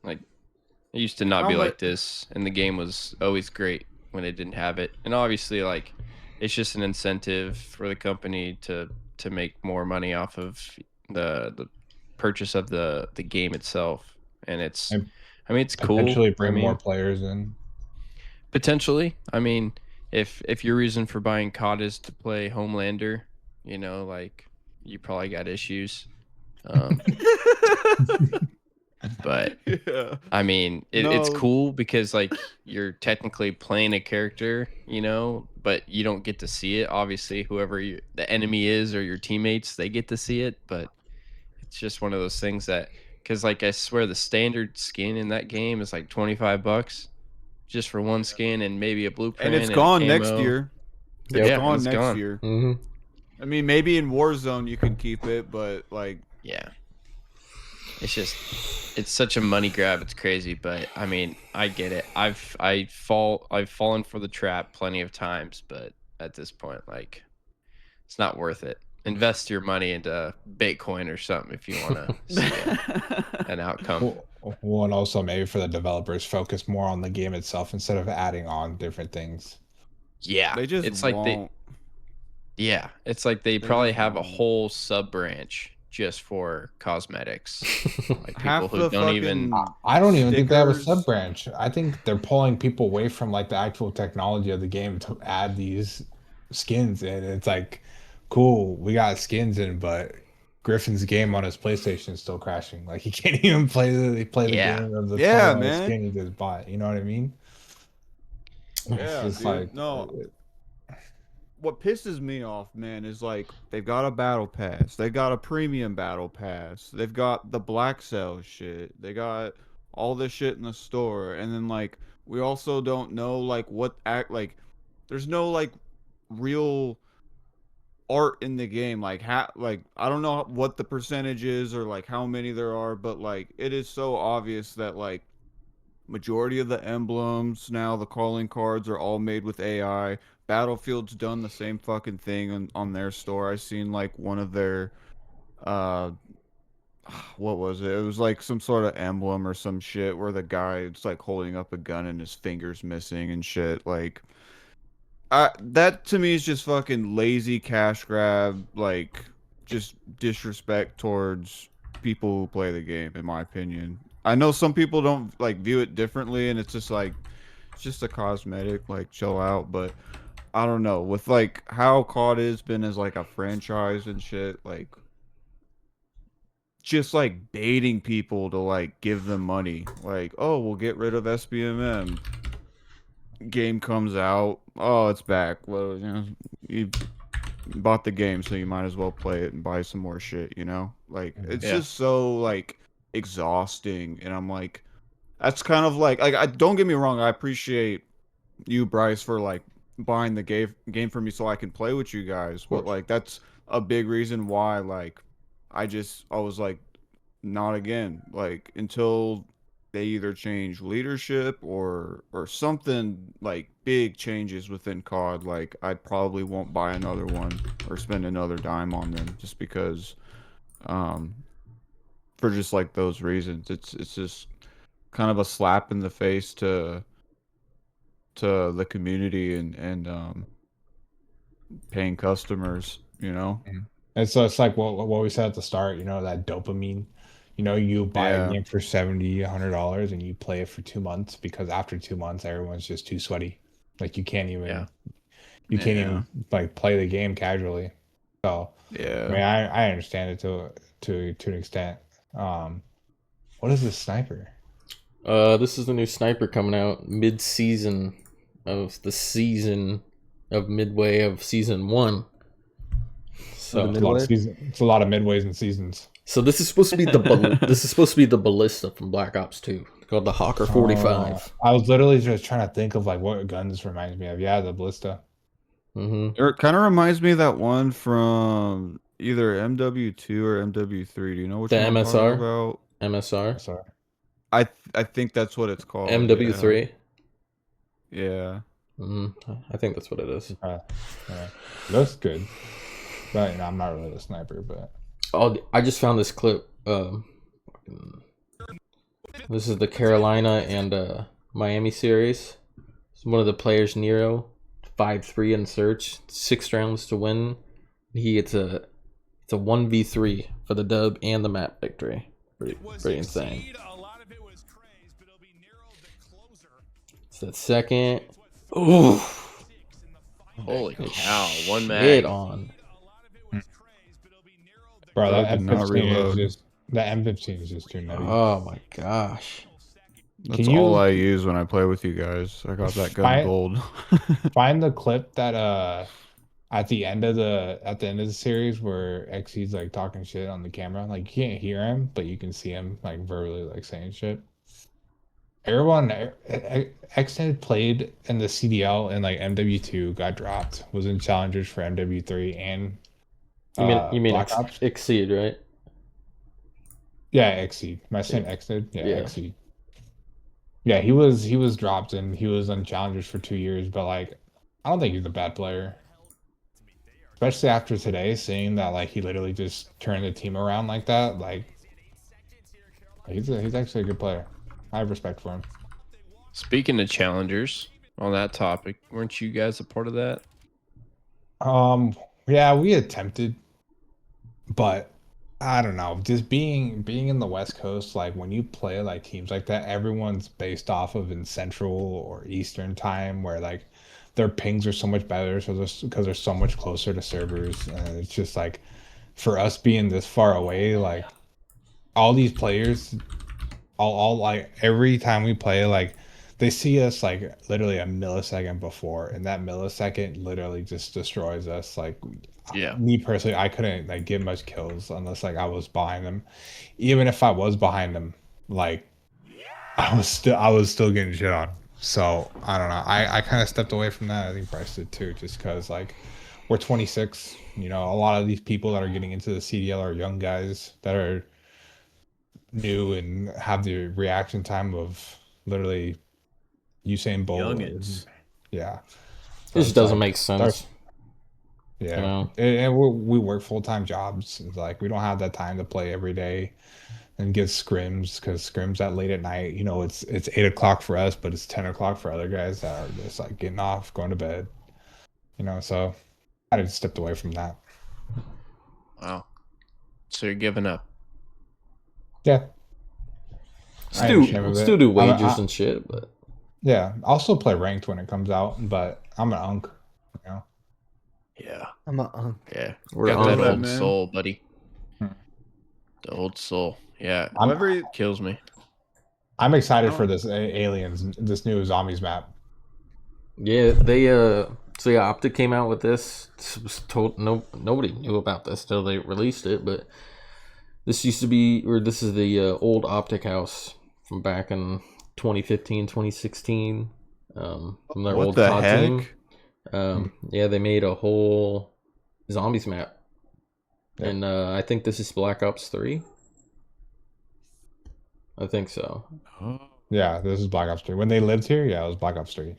it used to not be like this, and the game was always great when it didn't have it. And obviously, like it's just an incentive for the company to make more money off of the purchase of the game itself. And And I mean, it's cool. potentially I bring more mean, players in. potentially. I mean, if your reason for buying COD is to play Homelander, you know, like you probably got issues. Um, but Yeah. I mean, it's No. cool because like you're technically playing a character, you know, but you don't get to see it. Obviously, whoever the enemy is or your teammates, they get to see it. But it's just one of those things that, because like I swear, the standard skin in that game is like $25 just for one skin and maybe a And it's blueprint and gone next ammo. year. It's Yep. Yeah, and gone it's next gone. year. Mm-hmm. I mean, maybe in Warzone you can keep it, but like, Yeah, it's such a money grab. It's crazy, but I mean, I get it. I've fallen for the trap plenty of times, but at this point, like, it's not worth it. Invest your money into Bitcoin or something if you want to see an outcome. Well, and also maybe for the developers, focus more on the game itself instead of adding on different things. Yeah, they just it's like won't. it's like they They probably just have a won't. whole sub branch just for cosmetics, like people Half who the don't even. fucking I don't even think they have a stickers- sub branch. I think they're pulling people away from like the actual technology of the game to add these skins in. It's like, cool, we got skins in, but Griffin's game on his PlayStation is still crashing. Like he can't even play the Yeah. game of the Yeah, $20 man. skin he just bought. You know what I mean? It's Yeah, just dude. like No. What pisses me off, man, is like they've got a battle pass. They got a premium battle pass. They've got the black cell shit. They got all this shit in the store. And then like we also don't know like what act like there's no like real art in the game like like I don't know what the percentage is or like how many there are, but like it is so obvious that like majority of the emblems now, the calling cards are all made with AI. Battlefield's done the same fucking thing on their store. I seen like one of their uh what was it? It was like some sort of emblem or some shit where the guy it's like holding up a gun and his fingers missing and shit. Like that to me is just fucking lazy cash grab, like just disrespect towards people who play the game, in my opinion. I know some people don't like view it differently, and it's just like it's just a cosmetic, like chill out. But I don't know with like how COD has been as like a franchise and shit, like just like baiting people to like give them money, like oh we'll get rid of SBMM. Game comes out, oh it's back. Well, you know, you bought the game, so you might as well play it and buy some more shit. You know, like it's Yeah. just so like exhausting, and I'm like, that's kind of like I don't get me wrong, I appreciate you, Bryce, for like buying the game for me so I can play with you guys, but like that's a big reason why like I was like not again like until they either change leadership or something like big changes within COD, like I probably won't buy another one or spend another dime on them just because um for just like those reasons. It's just kind of a slap in the face to the community and paying customers, you know? And so it's like what we said at the start, that dopamine. You buy a Yeah. game for $70, $100 and you play it for 2 months because after 2 months everyone's just too sweaty. Like you can't even like play the game casually. So I Yeah. mean I understand it to an extent. What is this sniper? This is the new sniper coming out mid-season of the season of midway of season 1. So It's a lot of midways and seasons. So this is supposed to be the ballista from Black Ops 2, called the Hawker 45. I was literally just trying to think of like what gun this reminds me of. Yeah, the ballista. Mm-hmm. It kind of reminds me of that one from either MW2 or MW3. Do you know which The one I'm talking MSR? about? MSR, Sorry. I think that's what it's called. MW3. Yeah. I think that's what it is. Yeah. Looks good. But I'm not really a sniper, but Oh, I just found this clip. This is the Carolina and Miami series. It's one of the players, Nero. 5-3 in search, 6 rounds to win. He gets it's a 1v3 for the dub and the map victory. Pretty insane. It's the second. Ooh. Holy cow! One Hit mag. on. Bro, I that did not M15 is reload. just that M15 is just too nutty. Oh my gosh. That's Can you- all I use when I play with you guys. I got that gun Find- gold. Find the clip that at the end of the series where XC's like talking shit on the camera. Like you can't hear him, but you can see him like verbally like saying shit. Everyone X had played in the CDL and like MW2 got dropped, was in challengers for MW3 and You mean Black Ops. Exceed, right? Yeah, Exceed. Am I saying Exceed? Yeah, Yeah. Exceed. Yeah, he was dropped and he was on challengers for 2 years, but like I don't think he's a bad player. Especially after today, seeing that like he literally just turned the team around like that, like he's actually a good player. I have respect for him. Speaking of challengers, on that topic, weren't you guys a part of that? Yeah, we attempted, but I don't know. Just being in the West Coast, like when you play like teams like that, everyone's based off of in Central or Eastern time, where like their pings are so much better, so because they're so much closer to servers, and it's just like for us being this far away, like all these players, all like every time we play, like they see us like literally a millisecond before, and that millisecond literally just destroys us. Like Yeah. me personally, I couldn't like get much kills unless like I was behind them. Even if I was behind them, like I was still getting shit on. So I don't know. I kind of stepped away from that. I think Bryce did too, just because like we're 26. You know, a lot of these people that are getting into the CDL are young guys that are new and have the reaction time of literally Usain Bolt. Youngins. Yeah. It just it's doesn't like- make sense. Yeah, You know? and we work full-time jobs. It's like we don't have that time to play every day and get scrims because scrims that late at night. You know, it's 8 o'clock for us, but it's 10 o'clock for other guys that are just like getting off, going to bed. You know, so I just stepped away from that. Wow. So you're giving up. Yeah, I am ashamed of it. Still do wagers I- and shit, but yeah. I'll still play ranked when it comes out, but I'm an unk. You know, Yeah. I'm a Yeah. we're Got that on that, old man. soul, buddy. Hmm. The old soul. Yeah. I'm- Every Kills me. I'm excited for this aliens, this new zombies map. yeah, they so yeah, Optic came out with this. This was nobody knew about this till they released it, but this used to be, or this is the old Optic house from back in 2015, 2016, from their what old the COD heck? team. Yeah, they made a whole zombies map, Yep. and I think this is Black Ops 3. I think so, Oh. Yeah, this is Black Ops 3. When they lived here, yeah, it was Black Ops 3.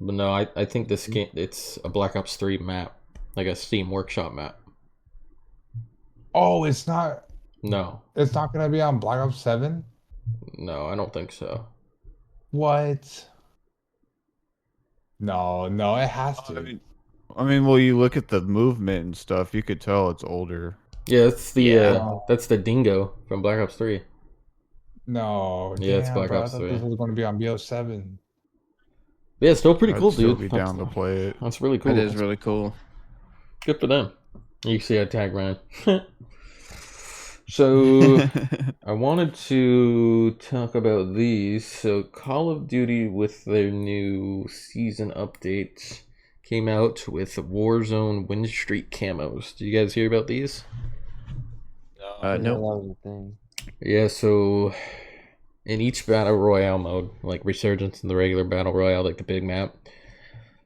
but no, I think this game, it's a Black Ops 3 map, like a Steam Workshop map. Oh, it's not No, gonna be on Black Ops 7? no, I don't think so. What? No, it has to. I mean, well, you look at the movement and stuff, you could tell it's older. Yeah, it's the Yeah. that's the Dingo from Black Ops 3. No, Yeah, it's damn, Black bro, I Ops thought 3. this was going to be on BO7. Yeah, it's still pretty I'd cool, still dude. be down to play it. That's really cool. It is really cool. Good for them. You see, I tag Ryan. So I wanted to talk about these. So Call of Duty with their new season update came out with Warzone win streak camos. Did you guys hear about these? No. That was the thing. Yeah, so in each battle royale mode, like Resurgence and the regular battle royale, like the big map.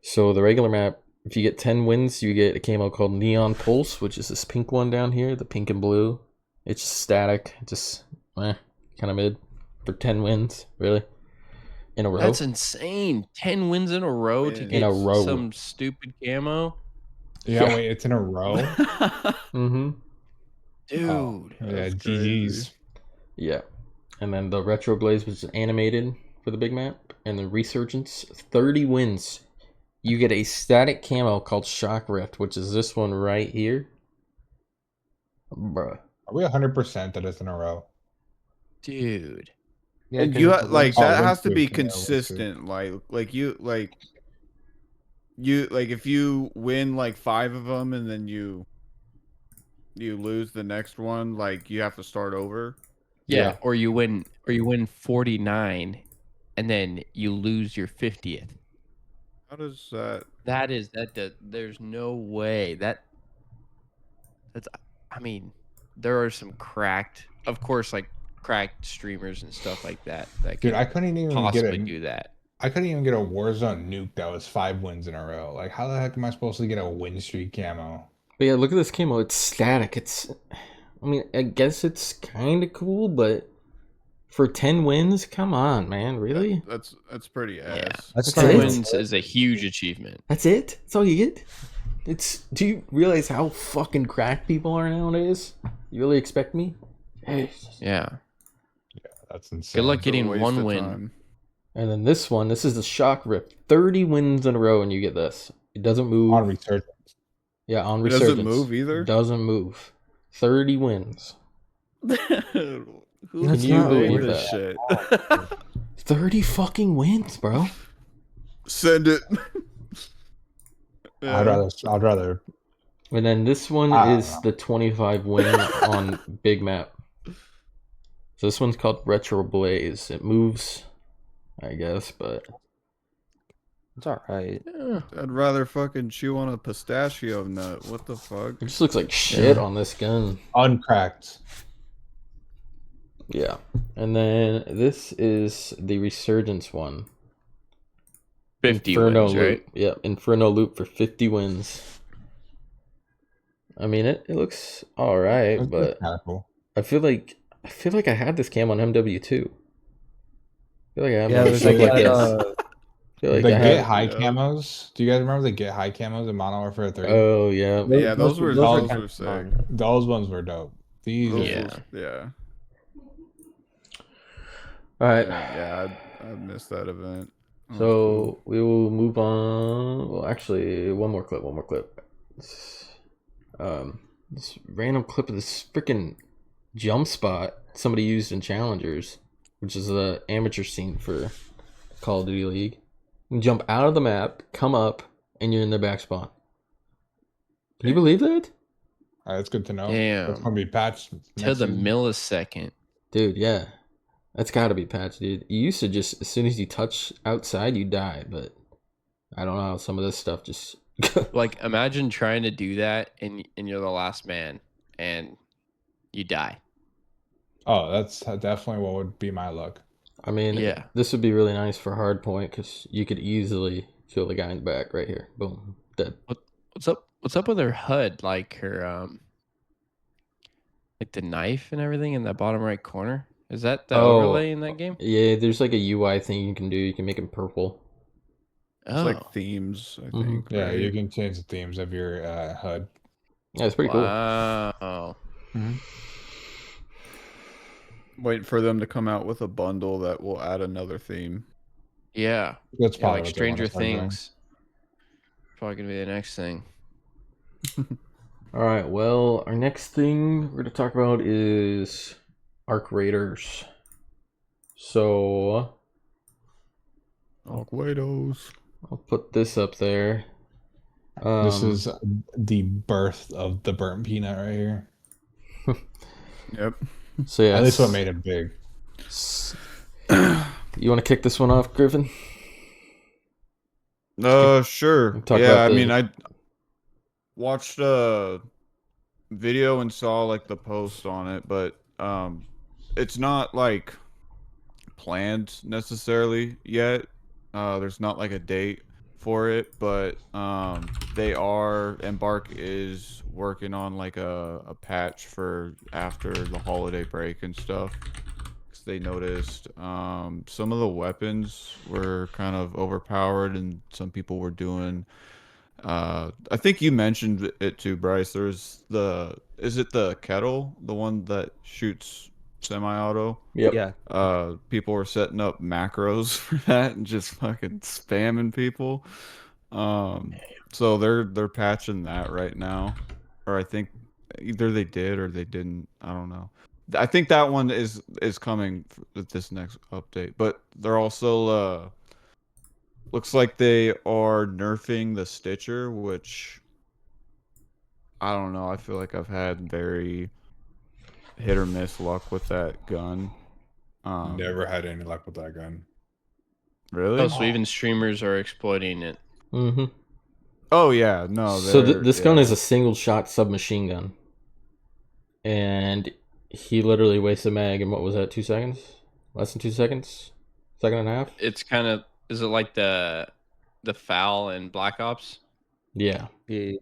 So the regular map, if you get 10 wins, you get a camo called Neon Pulse, which is this pink one down here, the pink and blue. It's just static, just kind of mid for 10 wins, really, in a row. That's insane. 10 wins in a row to In get a row. some stupid camo. Yeah, Yeah. wait, it's in a row? Mm-hmm. Dude. Oh, yeah, That's GG's. crazy. Yeah. And then the Retro Blaze was animated for the big map, and the Resurgence, 30 wins. you get a static camo called Shock Rift, which is this one right here. Bruh. Are we 100% that it's in a row? Dude. Yeah, And 'cause you it's a like Oh, that windsuit, has to be yeah, windsuit. consistent. Like if you win like 5 of them and then you lose the next one, like you have to start over. Yeah. Or you win 49 and then you lose your 50th. How does that? There's no way that's I mean, there are some cracked, of course, like cracked streamers and stuff like that Dude, can I couldn't even possibly get do that. I couldn't even get a Warzone nuke that was 5 wins in a row. Like, how the heck am I supposed to get a win streak camo? But yeah, look at this camo. It's static. I mean, I guess it's kind of cool, but for 10 wins, come on, man. Really? That's pretty ass. Yeah. That's That's 10 it? wins is a huge achievement. That's it? That's all you get? Do you realize how fucking cracked people are nowadays? You really expect me? Jesus. Yeah. That's insane. Good luck It's a getting waste one of win. time. And then this is the Shock Rift. 30 wins in a row and you get this. It doesn't move. On resurgence. Yeah, on It resurgence. doesn't move either? It doesn't move. 30 wins. Who Can you believe this that? shit? 30 fucking wins, bro. Send it. I'd rather. And then this one I don't is know. the 25 win on Big Map. So this one's called Retro Blaze. It moves, I guess, but It's all right. Yeah. I'd rather fucking chew on a pistachio nut. What the fuck? it just looks like shit on this gun. Uncracked. Yeah. And then this is the Resurgence one. 50 Inferno wins, Loop. right? Yeah, Inferno Loop for 50 wins. I mean, it looks all right, That's but kind of cool. I feel like I had this cam on MW2. I feel like I have Yeah, my there's shit like like that. this. I feel like The I Get have. High yeah. camos. Do you guys remember the Get High camos in Modern Warfare 3? Oh yeah. Yeah, those were kinda sick. fun. Those ones were dope. These Those are Yeah. was- yeah. All right. Yeah, I missed that event. That was So we will move on. Well, actually, one more clip. This random clip of this freaking jump spot somebody used in Challengers, which is the amateur scene for Call of Duty League. You jump out of the map, come up, and you're in the back spawn. Can you believe that? That's good to know. Damn. That's gonna be patched To next the season. millisecond. Dude, yeah. That's gotta be patched, dude. You used to just, as soon as you touch outside, you die, but I don't know how some of this stuff just... Like, imagine trying to do that and you're the last man and you die. Oh, that's definitely what would be my luck. I mean, Yeah. this would be really nice for hardpoint because you could easily kill the guy in the back right here. Boom, dead. What's up with her HUD? Like her like the knife and everything in that bottom right corner? Is that the Oh. overlay in that game? Yeah, there's like a UI thing you can do. You can make him purple. It's Oh, like themes, I Mhm. think. Yeah, right? you can change the themes of your HUD. Yeah, it's pretty cool. wow. Wait for them to come out with a bundle that will add another theme. Yeah. That's Yeah, probably like what they wanna Stranger start doing. Things. Probably gonna be the next thing. All right, well, our next thing we're going to talk about is Arc Raiders. So, Aquados. I'll put this up there. This is the birth of the burnt peanut right here. Yep. So yeah, At least what made it big. You want to kick this one off, Griffin? Sure. Talk Yeah, about I the- mean, I watched a video and saw like the post on it, but it's not like planned necessarily yet. There's not like a date for it, but Embark is working on like a patch for after the holiday break and stuff. 'Cause they noticed some of the weapons were kind of overpowered and some people were doing I think you mentioned it too, Bryce. There's is it the kettle, the one that shoots semi-auto? Yep. Yeah. People were setting up macros for that and just fucking spamming people. So they're patching that right now, or I think either they did or they didn't. I don't know. I think that one is coming with this next update, but they're also looks like they are nerfing the Stitcher, which I don't know. I feel like I've had very hit or miss luck with that gun. Never had any luck with that gun. Really? Oh, so even streamers are exploiting it. Mm-hmm. Oh yeah, no, So they're this gun is yeah. a single shot submachine gun, and he literally wastes a mag in what was that? 2 seconds? Less than 2 seconds? Second and a half? It's kind of, is it like the FAL in Black Ops? Yeah. Yeah.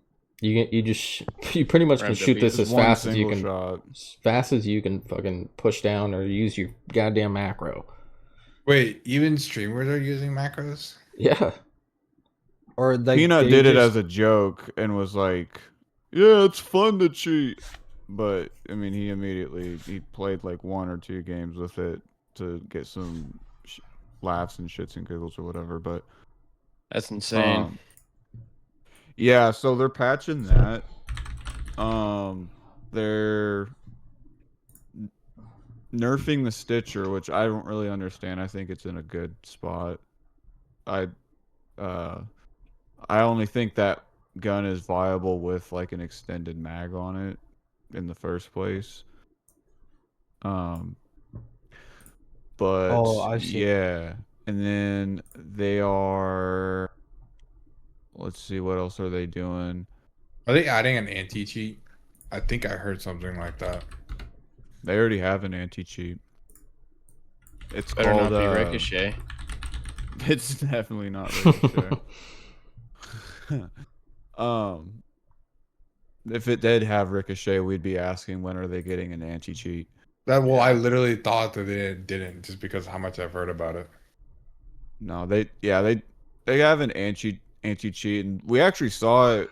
You pretty much Or can shoot MW. this Just as one fast as you single can, shot. as fast as you can fucking push down or use your goddamn macro. Wait, even streamers are using macros? Yeah. Or like Peanut they did it just as a joke and was like, "Yeah, it's fun to cheat." But I mean, he played like 1 or 2 games with it to get some laughs and shits and giggles or whatever. But That's insane. yeah, so they're patching that. They're nerfing the Stitcher, which I don't really understand. I think it's in a good spot. I uh I only think that gun is viable with like an extended mag on it in the first place. Um, Oh, but I see. yeah, and then they are. Let's see, what else are they doing? Are they adding an anti-cheat? I think I heard something like that. They already have an anti-cheat. It's Better called. not be Ricochet. It's definitely not Ricochet. um, if it did have Ricochet, we'd be asking when are they getting an anti-cheat. I literally thought that they didn't just because of how much I've heard about it. No, they have an anti-cheat, and we actually saw it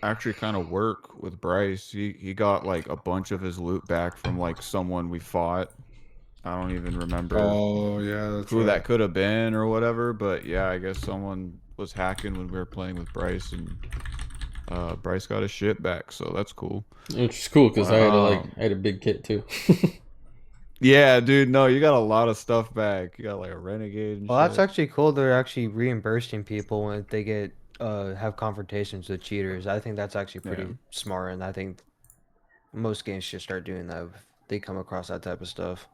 actually kind of work with Bryce. He got like a bunch of his loot back from like someone we fought. I don't even remember Oh yeah, that's who right. that could have been or whatever, but yeah, I guess someone was hacking when we were playing with Bryce, and Bryce got his shit back, so that's cool. Which is cool because Wow. I had a big kit too. Yeah, dude, no, you got a lot of stuff back. You got like a renegade and Well, that's shit. actually cool. They're actually reimbursing people when they get have confrontations with cheaters. I think that's actually pretty Yeah. smart, and I think most games should start doing that if they come across that type of stuff.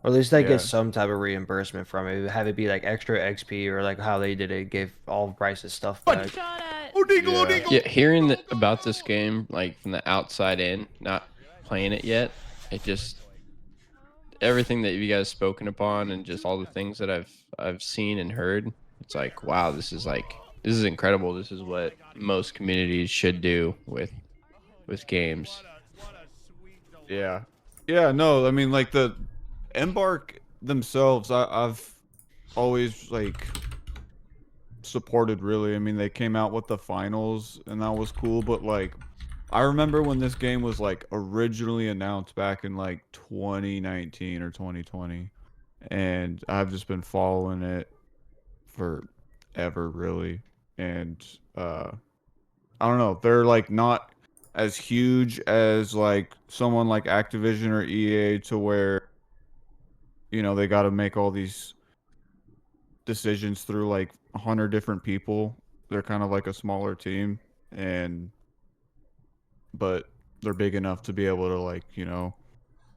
Or at least they Yeah. get some type of reimbursement from it. Have it be like extra XP or like how they did it, gave all of Bryce's stuff back. Yeah. Yeah, hearing about this game like from the outside in, not playing it yet, it just everything that you guys spoken upon and just all the things that I've seen and heard, it's like wow, this is incredible. This is what most communities should do with games. Yeah. Yeah, no, I mean like the Embark themselves, I've always like supported really. I mean they came out with the finals and that was cool, but like I remember when this game was like originally announced back in like 2019 or 2020, and I've just been following it forever really. And I don't know, they're like not as huge as like someone like Activision or EA to where they got to make all these decisions through like 100 different people. They're kind of like a smaller team, and but they're big enough to be able to like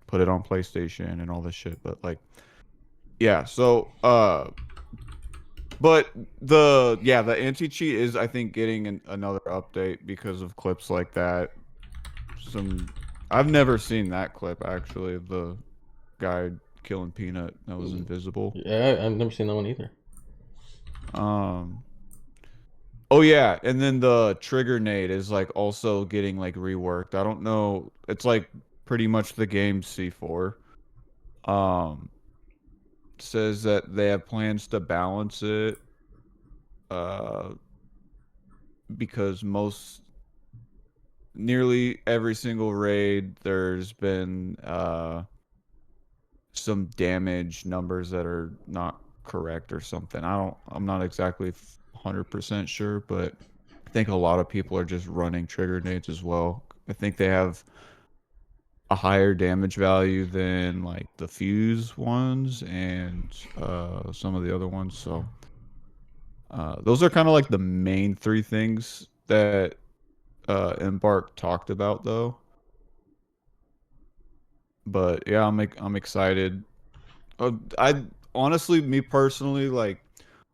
put it on PlayStation and all this shit. But like yeah, so but the anti-cheat is I think getting another update because of clips like that. I've never seen that clip actually, the guy killing Peanut that was invisible. Yeah, I've never seen that one either. Oh yeah, and then the trigger nade is like also getting like reworked. I don't know. It's like pretty much the game C4. Um says that they have plans to balance it uh because nearly every single raid there's been some damage numbers that are not correct or something. I'm not exactly 100% sure, but I think a lot of people are just running trigger nades as well. I think they have a higher damage value than like the fuse ones and some of the other ones. So those are kind of like the main three things that Embark talked about, though. But yeah, I'm excited. I honestly, me personally, like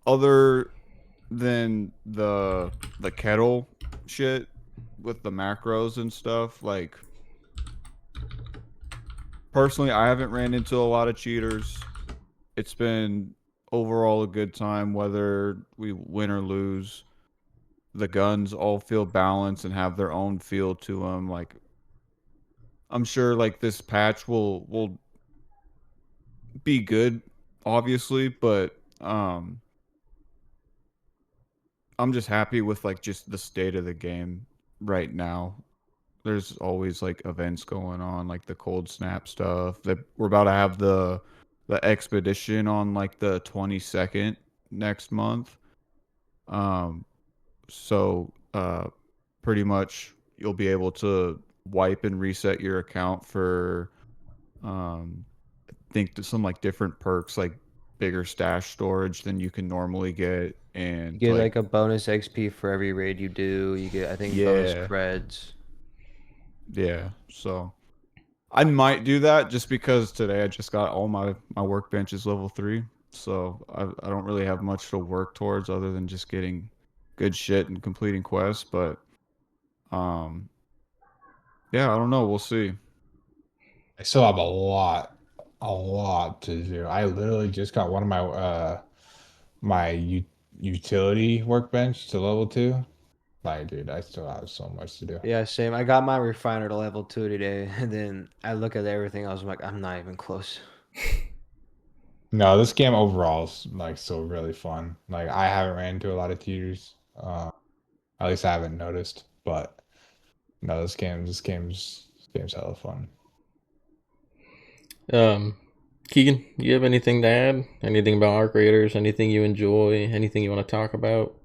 other than the kettle shit with the macros and stuff, like personally, I haven't ran into a lot of cheaters. It's been overall a good time, whether we win or lose. The guns all feel balanced and have their own feel to them. Like I'm sure, like this patch will be good, obviously, but I'm just happy with like just the state of the game right now. There's always like events going on, like the cold snap stuff. That we're about to have the expedition on like the 22nd next month. Um, so pretty much you'll be able to wipe and reset your account for I think some like different perks like bigger stash storage than you can normally get You and get like like a bonus XP for every raid you do. You get, I think, bonus yeah, creds. yeah. So I might do that just because today I just got all my workbench is level 3. So I don't really have much to work towards other than just getting good shit and completing quests, but um yeah, I don't know, we'll see. I still have a lot to do. I literally just got one of my utility workbench to level 2. Like, dude, I still have so much to do. Yeah, same. I got my refiner to level 2 today, and then I look at everything else. I'm like, I'm not even close. No, this game overall is like still really fun. Like, I haven't ran into a lot of cheaters. At least I haven't noticed. But no, this game's hella fun. Keegan, you have anything to add? Anything about Arc Raiders? Anything you enjoy? Anything you want to talk about?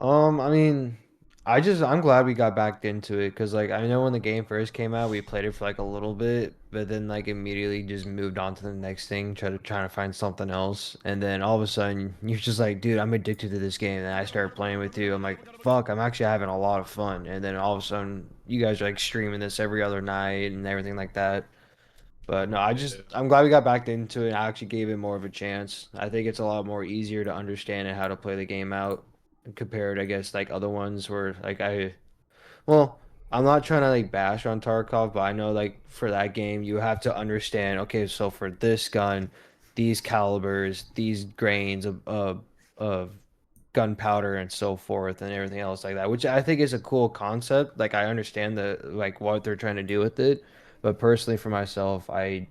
I mean, I'm glad we got back into it because like I know when the game first came out, we played it for like a little bit, but then like immediately just moved on to the next thing, trying to find something else, and then all of a sudden you're just like, dude, I'm addicted to this game, and I started playing with you. I'm like, fuck, I'm actually having a lot of fun, and then all of a sudden you guys are like streaming this every other night and everything like that. But no, I'm glad we got back into it. I actually gave it more of a chance. I think it's a lot more easier to understand and how to play the game out compared, I guess, like other ones where like well, I'm not trying to like bash on Tarkov, but I know like for that game you have to understand, okay, so for this gun, these calibers, these grains of gunpowder and so forth and everything else like that, which I think is a cool concept. Like I understand the like what they're trying to do with it, but personally for myself, I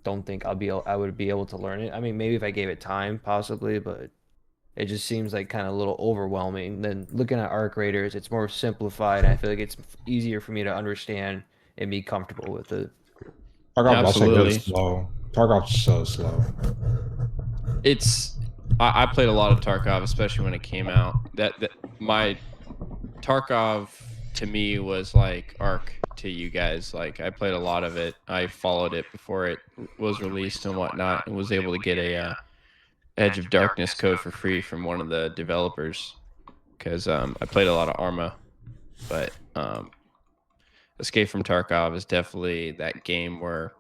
don't think I would be able to learn it. I mean, maybe if I gave it time, possibly, but it just seems like kind of a little overwhelming. Then looking at Arc Raiders, it's more simplified. I feel like it's easier for me to understand and be comfortable with it. Tarkov's also really Absolutely. slow. Tarkov's so slow. It's I played a lot of Tarkov, especially when it came out. That my Tarkov to me was like Ark to you guys. Like I played a lot of it. I followed it before it was released and whatnot, and was able to get a Edge of Darkness code for free from one of the developers because I played a lot of Arma, but Escape from Tarkov is definitely that game where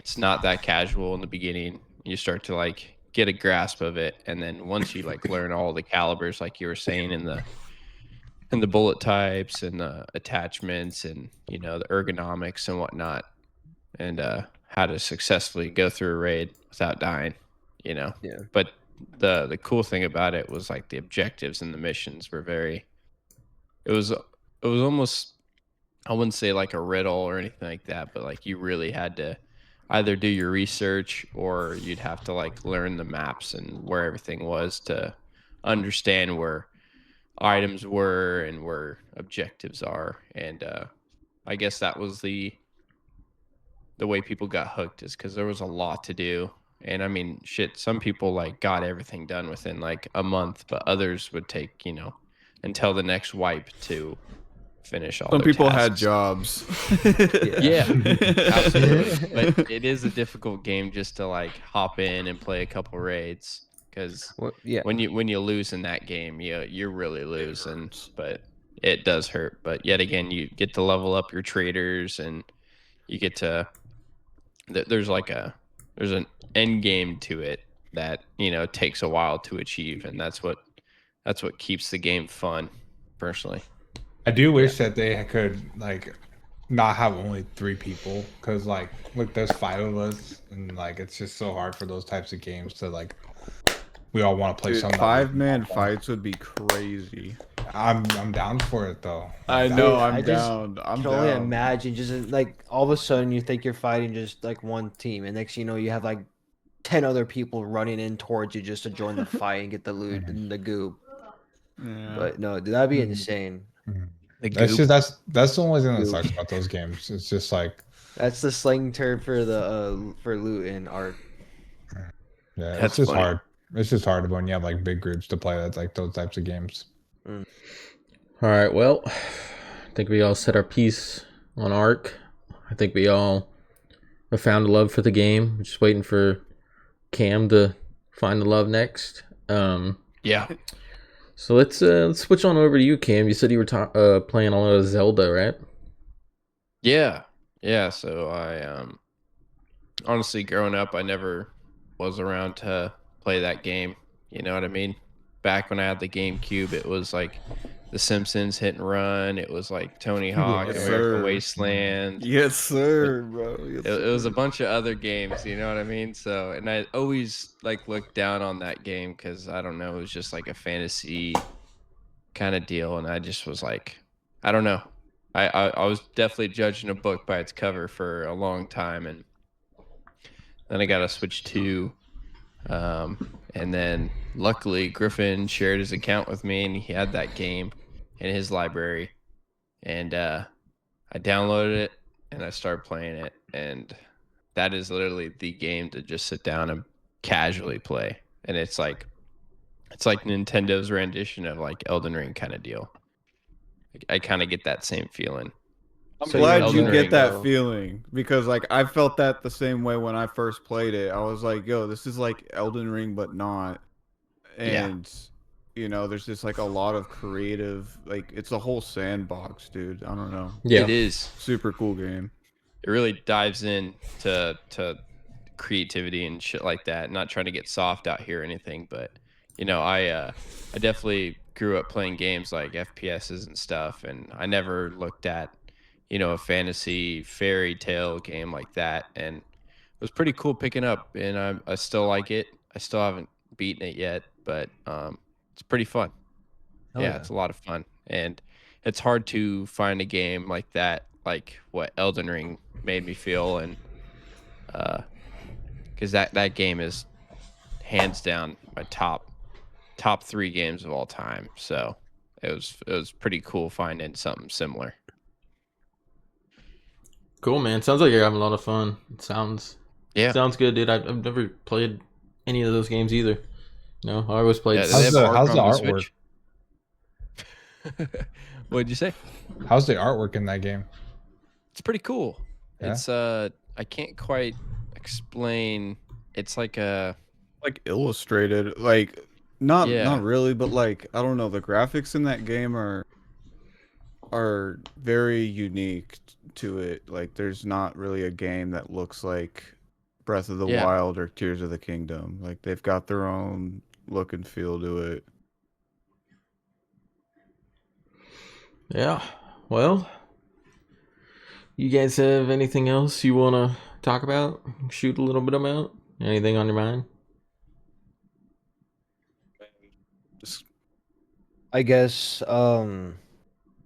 it's not that casual in the beginning. You start to like get a grasp of it, and then once you like learn all the calibers, like you were saying in the bullet types and the attachments, and you know the ergonomics and whatnot, and how to successfully go through a raid without dying, you know. Yeah. But the cool thing about it was like the objectives and the missions were very. It was almost, I wouldn't say like a riddle or anything like that, but like you really had to either do your research or you'd have to like learn the maps and where everything was to understand where items were and where objectives are. And I guess that was the way people got hooked, is because there was a lot to do And I mean, shit, some people like got everything done within like a month, but others would take, until the next wipe to finish all Some their people had tasks. jobs. Yeah, absolutely. But it is a difficult game just to like hop in and play a couple raids, because Well, yeah. when you lose in that game, you're really losing. hurts. But it does hurt. But yet again, you get to level up your traders, and you get to there's an end game to it that takes a while to achieve, and that's what keeps the game fun, personally. I do wish that they could like not have only 3 people, because like look, there's 5 of us, and like it's just so hard for those types of games to like we all want to play Dude, something. 5-man fights would be crazy. I'm down for it though. I I'm know. down. I'm down. I'm can only down. imagine just like all of a sudden you think you're fighting just like one team, and next thing you know you have like 10 other people running in towards you just to join the fight and get the loot and the goop. Yeah. But no, dude, that'd be insane. That's just that's the only thing that sucks about those games. It's just like That's the slang term for the for loot in art. yeah, That's it's just funny. hard. It's just hard when you have like big groups to play that's like those types of games. All right, well, I think we all said our piece on Ark. I think we all have found a love for the game. We're just waiting for Cam to find the love next. Yeah. So let's switch on over to you, Cam. You said you were playing a lot of Zelda, right? Yeah. So I honestly, growing up, I never was around to play that game. You know what I mean? Back when I had the GameCube, it was like The Simpsons Hit and Run. It was like Tony Hawk, Yes, American sir. Wasteland. Yes, sir, bro. Yes, It was a sir. bunch of other games, you know what I mean? So, and I always like looked down on that game because I don't know, it was just like a fantasy kind of deal, and I just was like, I don't know. I was definitely judging a book by its cover for a long time, and then I got to Switch 2. And then luckily Griffin shared his account with me, and he had that game in his library, and I downloaded it and I started playing it, and that is literally the game to just sit down and casually play. And it's like Nintendo's rendition of like Elden Ring kind of deal. I kind of get that same feeling. I'm So glad Elden you Ring, get that though. feeling, because like I felt that the same way when I first played it. I was like, yo, this is like Elden Ring but not. Yeah. And there's just like a lot of creative, like it's a whole sandbox, dude. I don't know. Yeah. It is. Super cool game. It really dives in to creativity and shit like that. Not trying to get soft out here or anything, but I definitely grew up playing games like FPSs and stuff, and I never looked at a fantasy fairy tale game like that, and it was pretty cool picking up, and I still like it. I still haven't beaten it yet, but it's pretty fun. Hell Yeah, yeah. it's a lot of fun, and it's hard to find a game like that, like what Elden Ring made me feel, and because that game is hands down my top 3 games of all time. So it was pretty cool finding something similar. Cool, man. Sounds like you're having a lot of fun. It sounds Yeah. good, dude. I've never played any of those games either. No, I always played. Yeah, How's they have how's Ark the on artwork? Switch. What'd you say? How's the artwork in that game? It's pretty cool. Yeah? It's I can't quite explain. It's like a Like illustrated, like not Yeah. really, but like I don't know, the graphics in that game are very unique to it. Like there's not really a game that looks like Breath of the Yeah. Wild or Tears of the Kingdom. Like they've got their own look and feel to it. Yeah. Well, you guys have anything else you want to talk about? Shoot a little bit about? Anything on your mind? I guess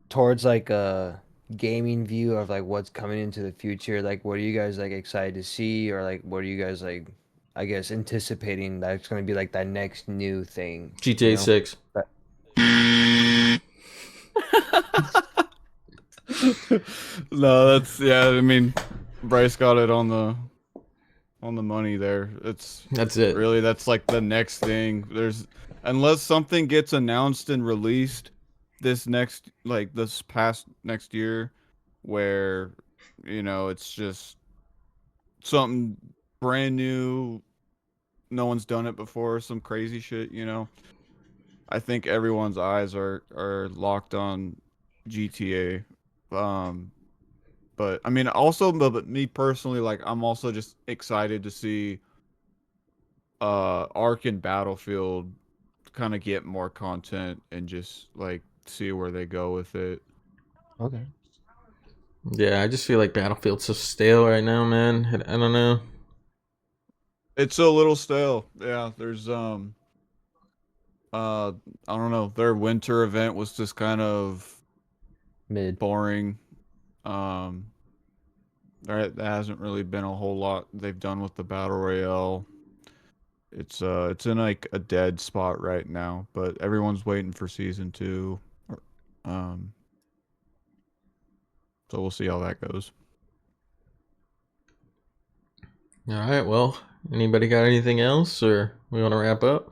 towards like a gaming view of like what's coming into the future, like what are you guys like excited to see, or like what are you guys like I guess anticipating that's going to be like that next new thing? GTA you know? 6. No, that's I mean, Bryce got it on on the money there. It's That's it. really that's like the next thing. There's unless something gets announced and released this past next year, where it's just something brand new, no one's done it before, some crazy shit. I think everyone's eyes are locked on GTA. But I mean, also, but me personally, like, I'm also just excited to see Ark and Battlefield kind of get more content and just like see where they go with it. Okay. Yeah, I just feel like Battlefield's so stale right now, man. I don't know. It's a little stale. Yeah, there's I don't know. Their winter event was just kind of Mid. boring. Um, there hasn't really been a whole lot they've done with the battle royale. It's in like a dead spot right now, but everyone's waiting for season 2. Um, so we'll see how that goes. All right, well, anybody got anything else, or we want to wrap up?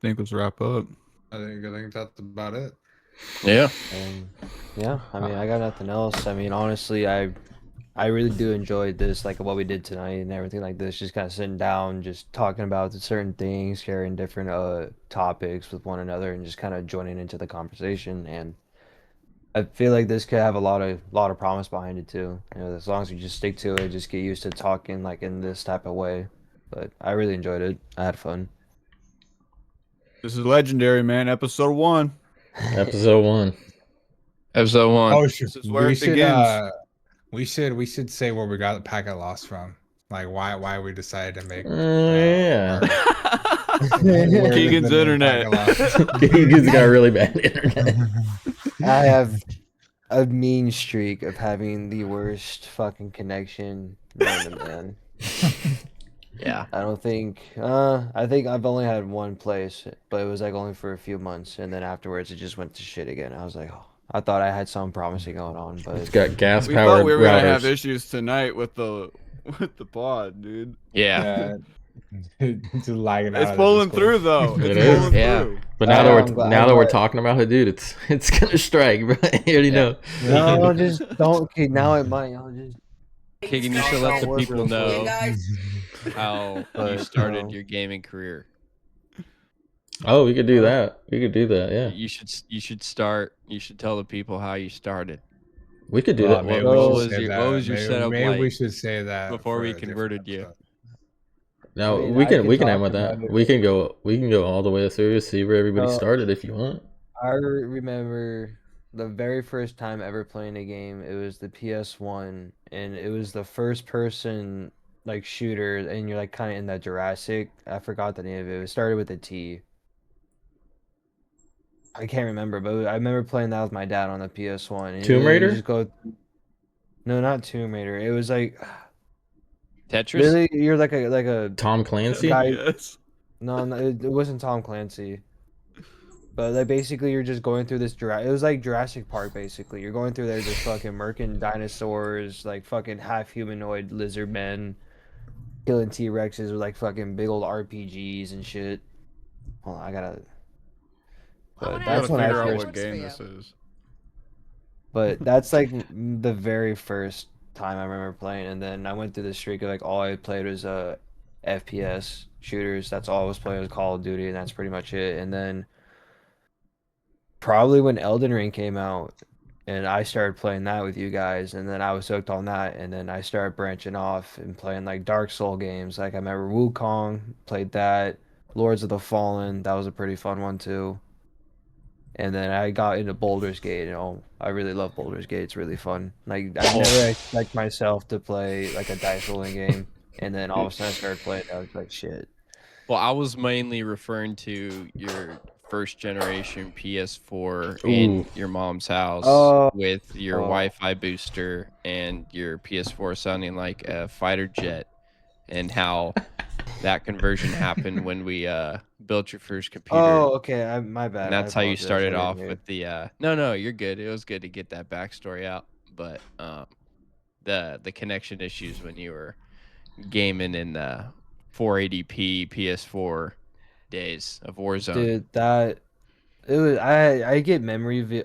I think let's wrap up. I think that's about it. Yeah. And yeah, I mean, I got nothing else. I mean, honestly, I really do enjoy this, like what we did tonight and everything like this. Just kind of sitting down, just talking about the certain things, sharing different topics with one another, and just kind of joining into the conversation. And I feel like this could have a lot of promise behind it too. As long as you just stick to it, just get used to talking like in this type of way. But I really enjoyed it. I had fun. This is legendary, man. Episode 1. Episode 1. Episode 1. Oh, shoot. This is where it begins. We should say where we got the packet lost from. Like why we decided to make. Yeah. where Keegan's the internet. packet lost. He's got really bad internet. I have a mean streak of having the worst fucking connection known to man. Yeah. I think I've only had one place, but it was like only for a few months, and then afterwards it just went to shit again. I was like, oh, I thought I had something promising going on, It's but got gas We powered thought we were gonna have routers. issues tonight with the pod, dude. Yeah. Just lagging out. It's of the pulling Discord. through though. It It's is. pulling Yeah. through. But now that I'm we're glad- now I'm that we're glad. talking about it, dude, it's gonna strike, bro. You already know. no, just don't. Okay, now it might. I'll just. Keegan, you should let the Work people real know quick. how you But, started no. your gaming career. Oh, we could do that. We could do that. Yeah, You should start. You should tell the people how you started we could do Well, that. maybe What we should was say your- that. what was your Maybe- setup maybe we like should say that before for we a different converted you? episode. No, I mean, we I can could we can talk end with that. about it. We can go all the way through, see where everybody started if you want. I remember the very first time ever playing a game. It was the PS1, and it was the first person like shooter, and you're like kind of in that Jurassic. I forgot the name of it. It started with a T. I can't remember, but I remember playing that with my dad on the PS1. And Tomb you Raider? just go. No, not Tomb Raider. It was like Tetris. really, you're like a Tom Clancy. Guy- Yes. no, it wasn't Tom Clancy. But like basically, you're just going through this It was like Jurassic Park. Basically, you're going through there just fucking murking dinosaurs, like fucking half humanoid lizard men, killing T-Rexes with like fucking big old RPGs and shit. Hold on, I gotta. But I that's gotta when I figure out first. what game this is. But that's like the very first time I remember playing, and then I went through the streak of like all I played was FPS shooters. That's all I was playing was Call of Duty, and that's pretty much it. And then probably when Elden Ring came out, and I started playing that with you guys, and then I was hooked on that, and then I started branching off and playing like Dark Soul games. Like I remember Wukong, played that, Lords of the Fallen, that was a pretty fun one too. And then I got into Baldur's Gate, I really love Baldur's Gate. It's really fun. Like I never expect myself to play like a dice rolling game, and then all of a sudden I started playing. I was like, shit. Well, I was mainly referring to your first generation PS4 Ooh. in your mom's house Oh. with your Oh. Wi-Fi booster and your PS4 sounding like a fighter jet, and how that conversion happened when we built your first computer. Oh, okay. My bad. And I that's how you apologize. I started didn't off hear. with the no, you're good. It was good to get that backstory out. But the connection issues when you were gaming in the 480p PS4 days of Warzone. Dude, that it was I get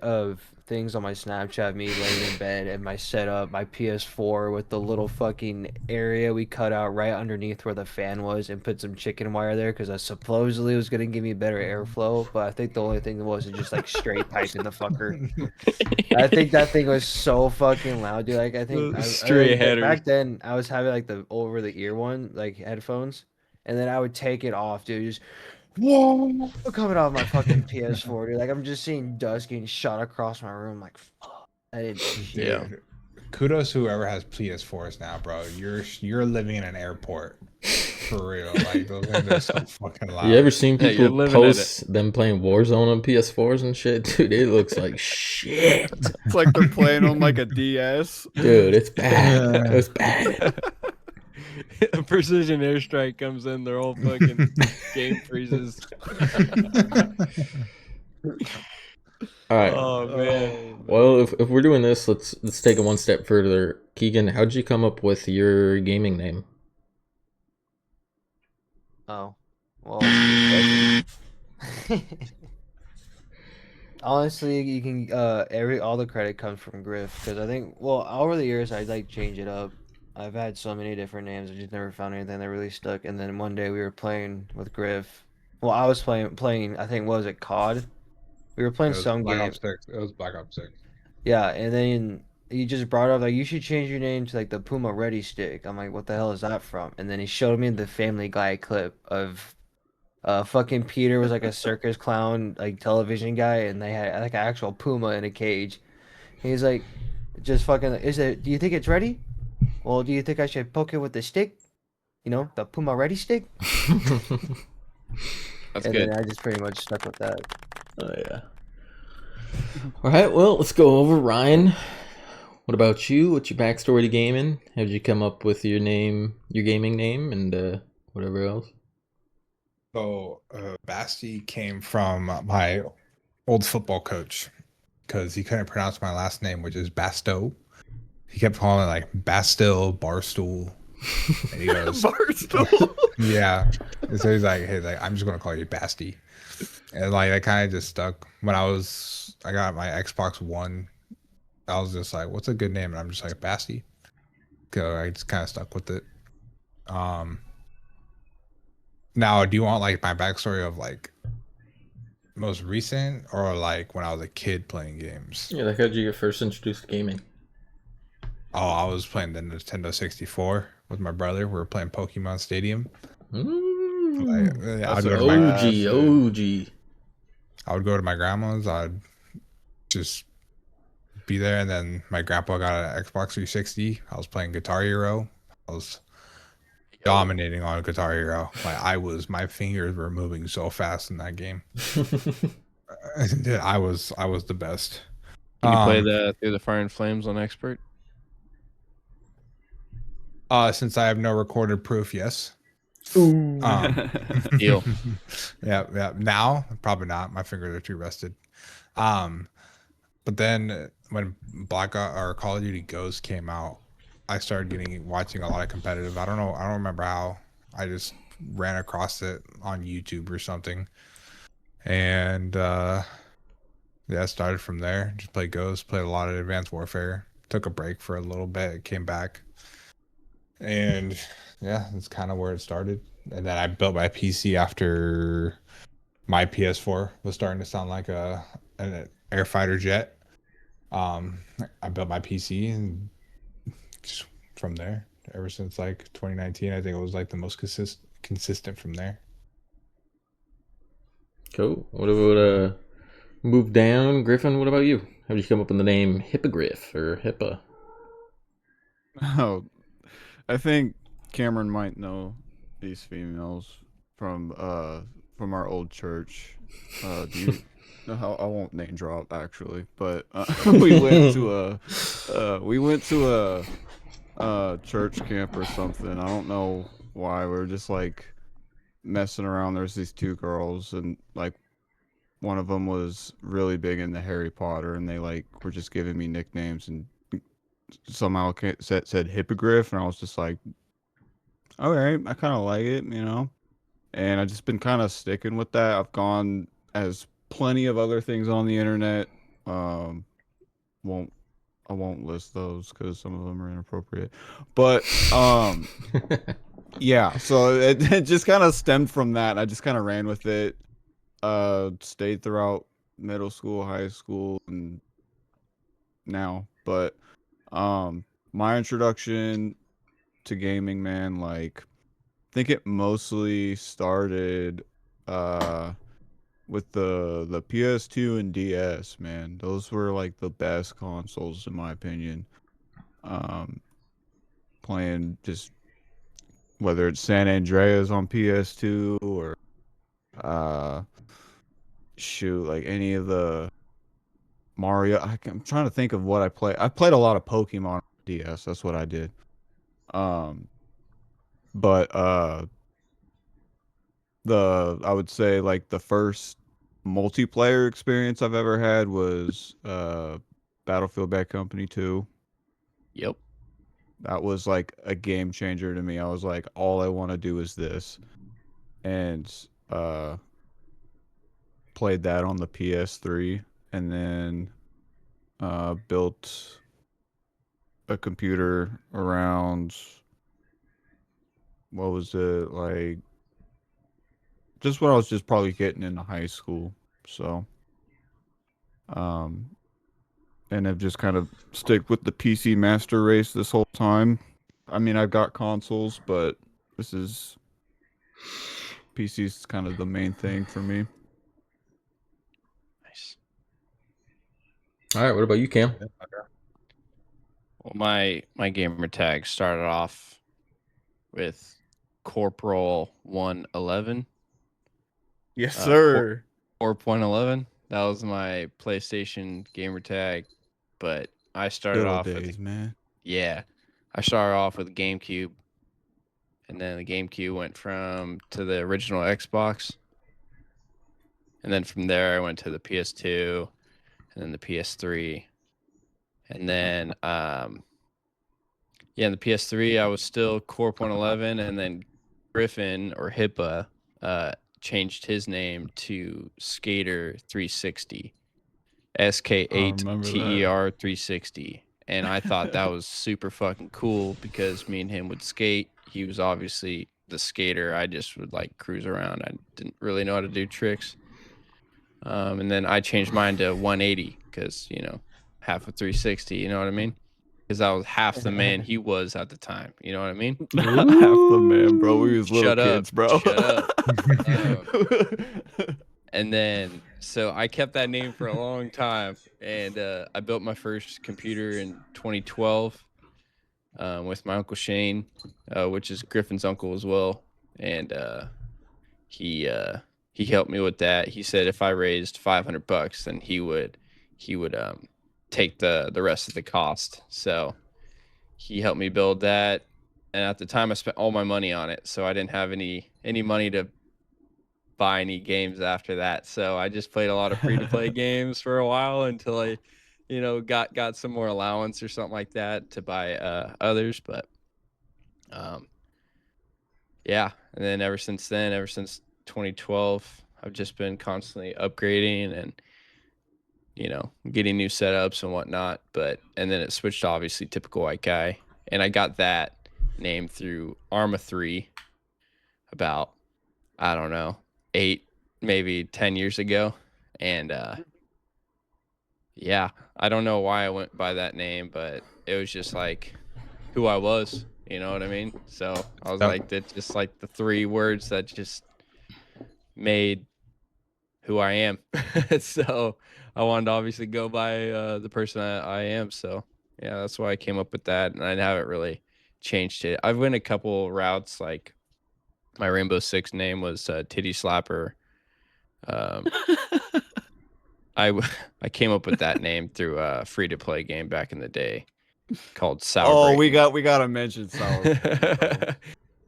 of things on my Snapchat, me laying in bed and my setup, my PS4 with the little fucking area we cut out right underneath where the fan was and put some chicken wire there because I supposedly was gonna give me better airflow, but I think the only thing was it just like straight piping the fucker. I think that thing was so fucking loud, dude. Like I think Stray headers. back then I was having like the over the ear one, like headphones, and then I would take it off, dude. Just whoa, coming off my fucking PS4, dude. Like I'm just seeing dust getting shot across my room. Like, fuck, I didn't shit. Yeah. Dude, kudos whoever has PS4s now, bro. You're living in an airport. For real. Like those things are so fucking loud. You ever seen Yeah, you're people living at post them playing Warzone on PS4s and shit? Dude, it looks like shit. It's like they're playing on like a DS. Dude, it's bad. It's bad. A precision airstrike comes in, their whole fucking game freezes. All right. Oh man. Well, if we're doing this, let's take it one step further. Keegan, how'd you come up with your gaming name? Oh, well. that's a good question. Honestly, you can all the credit comes from Griff because I think over the years I like change it up. I've had so many different names, I just never found anything that really stuck. And then one day we were playing with Griff. Well, I was playing. I think was it COD? We were playing some Black game. Ops 6. It was Black Ops 6. Yeah, and then he just brought up like you should change your name to like the Puma Ready Stick. I'm like, what the hell is that from? And then he showed me the Family Guy clip of fucking Peter was like a circus clown, like television guy, and they had like an actual puma in a cage. He's like, just fucking, do you think it's ready? Well, do you think I should poke it with the stick? You know, the Puma Ready Stick? That's And good. then I just pretty much stuck with that. Oh yeah. All right, well, let's go over Ryan. What about you? What's your backstory to gaming? How did you come up with your name, your gaming name, and whatever else? So, Basti came from my old football coach because he couldn't pronounce my last name, which is Basto. He kept calling it like Bastil, Barstool. And he goes, Barstool. yeah. And so he's like, hey, like, I'm just going to call you Basti. And like, that kind of just stuck. When I got my Xbox One, I was just like, what's a good name? And I'm just like, Basti. So I just kind of stuck with it. Now, do you want like my backstory of like most recent or like when I was a kid playing games? Yeah, like how'd you get first introduced to gaming? Oh, I was playing the Nintendo 64 with my brother. We were playing Pokemon Stadium. Like, yeah, That's I'd go to OG. I would go to my grandma's. I'd just be there, and then my grandpa got an Xbox 360. I was playing Guitar Hero. I was dominating on Guitar Hero. Like my fingers were moving so fast in that game. I was the best. Can you play the Through the Fire and Flames on Expert? Since I have no recorded proof, yes. Ooh. Deal. Yeah. Now, probably not. My fingers are too rusted. But then when Call of Duty Ghosts came out, I started watching a lot of competitive. I don't remember how. I just ran across it on YouTube or something. And yeah, started from there. Just played Ghosts, played a lot of Advanced Warfare. Took a break for a little bit, came back. And yeah, that's kind of where it started. And then I built my PC after my PS4 was starting to sound like an air fighter jet. I built my PC and just from there, ever since like 2019, I think it was like the most consistent from there. Cool. What about move down, Griffin? What about you? How did you come up with the name Hippogriff or Hippa? Oh, I think Cameron might know these females from our old church. Do you? No, I won't name drop actually, but we went to a church camp or something. I don't know why. We were just like messing around. There's these two girls, and like one of them was really big into Harry Potter, and they like were just giving me nicknames and somehow said hippogriff, and I was just like, all right, I kind of like it, you know. And I've just been kind of sticking with that. I've gone as plenty of other things on the internet. Um, won't I won't list those because some of them are inappropriate. But yeah. So it just kind of stemmed from that. I just kind of ran with it. Stayed throughout middle school, high school, and now. But my introduction to gaming, man, like I think it mostly started with the PS2 and DS, man. Those were like the best consoles in my opinion. Um Playing just whether it's San Andreas on PS2 or uh shoot, like any of the Mario. I'm trying to think of what I played. I played a lot of Pokemon on DS. That's what I did. Um but I would say like the first multiplayer experience I've ever had was Battlefield Bad Company 2. Yep. That was like a game changer to me. I was like, all I want to do is this. And played that on the PS3 and then built a computer around what was it like just when I was just probably getting into high school. So um and have just kind of stick with the PC master race this whole time. I mean, I've got consoles, but this is PC's kind of the main thing for me. Nice. All right, what about you, Cam? Well, my gamer tag started off with Corporal 111. Yes, Uh, sir. 4.11. That was my PlayStation gamer tag, but I started Good old off with days, man. yeah, I started off with GameCube, and then the GameCube went to the original Xbox, and then from there I went to the PS2, and then the PS3, and then yeah, in the PS3 I was still Core Point 11, and then Griffin or HIPAA changed his name to Skater 360. remember that. SK8TER 360. And I thought that was super fucking cool because me and him would skate. He was obviously the skater. I just would like cruise around. I didn't really know how to do tricks. And then I changed mine to 180 because, half of 360, you know what I mean? Because I was half the man he was at the time. You know what I mean? Not half the man, bro. We was little Shut up. kids, bro. Shut up. And then, so I kept that name for a long time. And I built my first computer in 2012 with my Uncle Shane, which is Griffin's uncle as well. And he helped me with that. He said if I raised $500, then he would take the rest of the cost. So he helped me build that. And at the time I spent all my money on it. So I didn't have any money to buy any games after that. So I just played a lot of free to play games for a while until I, got some more allowance or something like that to buy others. But yeah. And then ever since 2012, I've just been constantly upgrading and, getting new setups and whatnot. And then it switched to obviously typical white guy. And I got that name through Arma 3 about, I don't know, 8, maybe 10 years ago. And yeah, I don't know why I went by that name, but it was just like who I was, you know what I mean? So I was Yep. like, that just like the 3 words that just made who I am. So I wanted to obviously go by the person I am. So yeah, that's why I came up with that. And I haven't really changed it. I've went a couple routes. Like my Rainbow Six name was Titty Slapper. I came up with that name through a free to play game back in the day called Sour. Oh, we gotta mention Sour.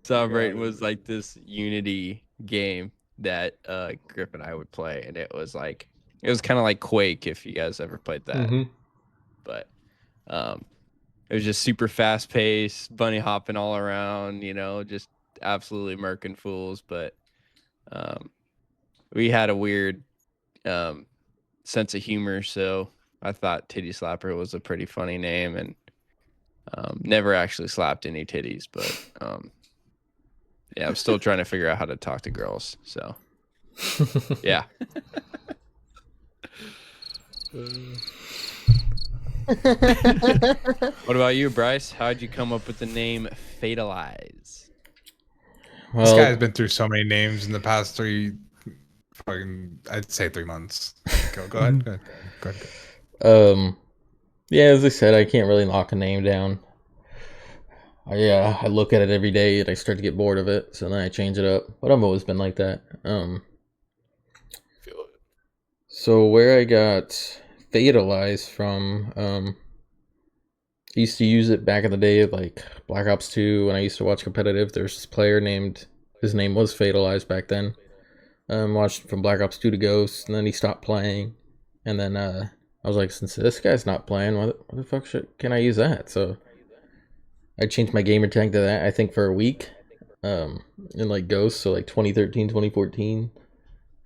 Celebrating was like this Unity game that Grip and I would play, and it was kind of like Quake if you guys ever played that. Mhm. But it was just super fast paced, bunny hopping all around, just absolutely murking fools. But we had a weird sense of humor, so I thought Titty Slapper was a pretty funny name, and never actually slapped any titties, but yeah, I'm still trying to figure out how to talk to girls. So yeah. What about you, Bryce? How'd you come up with the name Fatalize? This guy's Well, been through so many names in the past I'd say 3 months. Go ahead. Go ahead. yeah, as I said, I can't really lock a name down. I look at it every day and I start to get bored of it, so then I change it up. But I've always been like that. Feel it. So where I got Fatalize from, I used to use it back in the day, like Black Ops 2, when I used to watch competitive. There's this player his name was Fatalize back then. Watched from Black Ops 2 to Ghost, and then he stopped playing. And then I was like, since this guy's not playing, why the fuck can I use that? So I changed my gamer tag to that, I think, for a week. In like Ghost, so like 2013, 2014.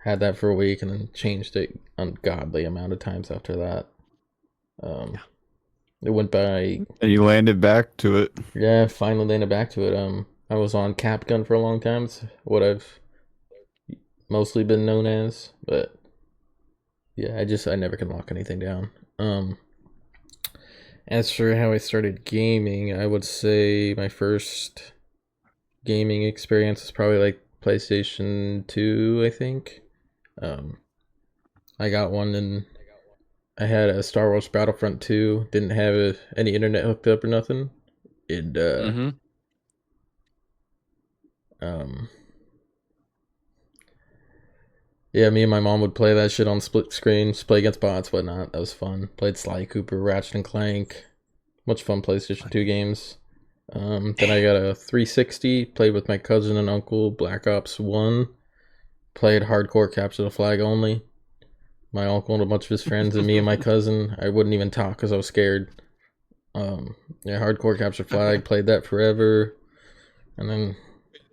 Had that for a week and then changed it ungodly amount of times after that. It went by. And you landed back to it. Yeah, finally landed back to it. I was on Capgun for a long time. It's what I've mostly been known as, but yeah, I never can lock anything down. As for how I started gaming, I would say my first gaming experience was probably like PlayStation 2, I think. I got one and I had a Star Wars Battlefront 2. Didn't have any internet hooked up or nothing. And yeah, me and my mom would play that shit on split screen, just play against bots, whatnot. That was fun. Played Sly Cooper, Ratchet and Clank. Much fun PlayStation 2 games. Then I got a 360, played with my cousin and uncle, Black Ops 1. Played hardcore capture the flag only. My uncle and a bunch of his friends and me and my cousin. I wouldn't even talk because I was scared. Yeah, hardcore capture flag, played that forever. And then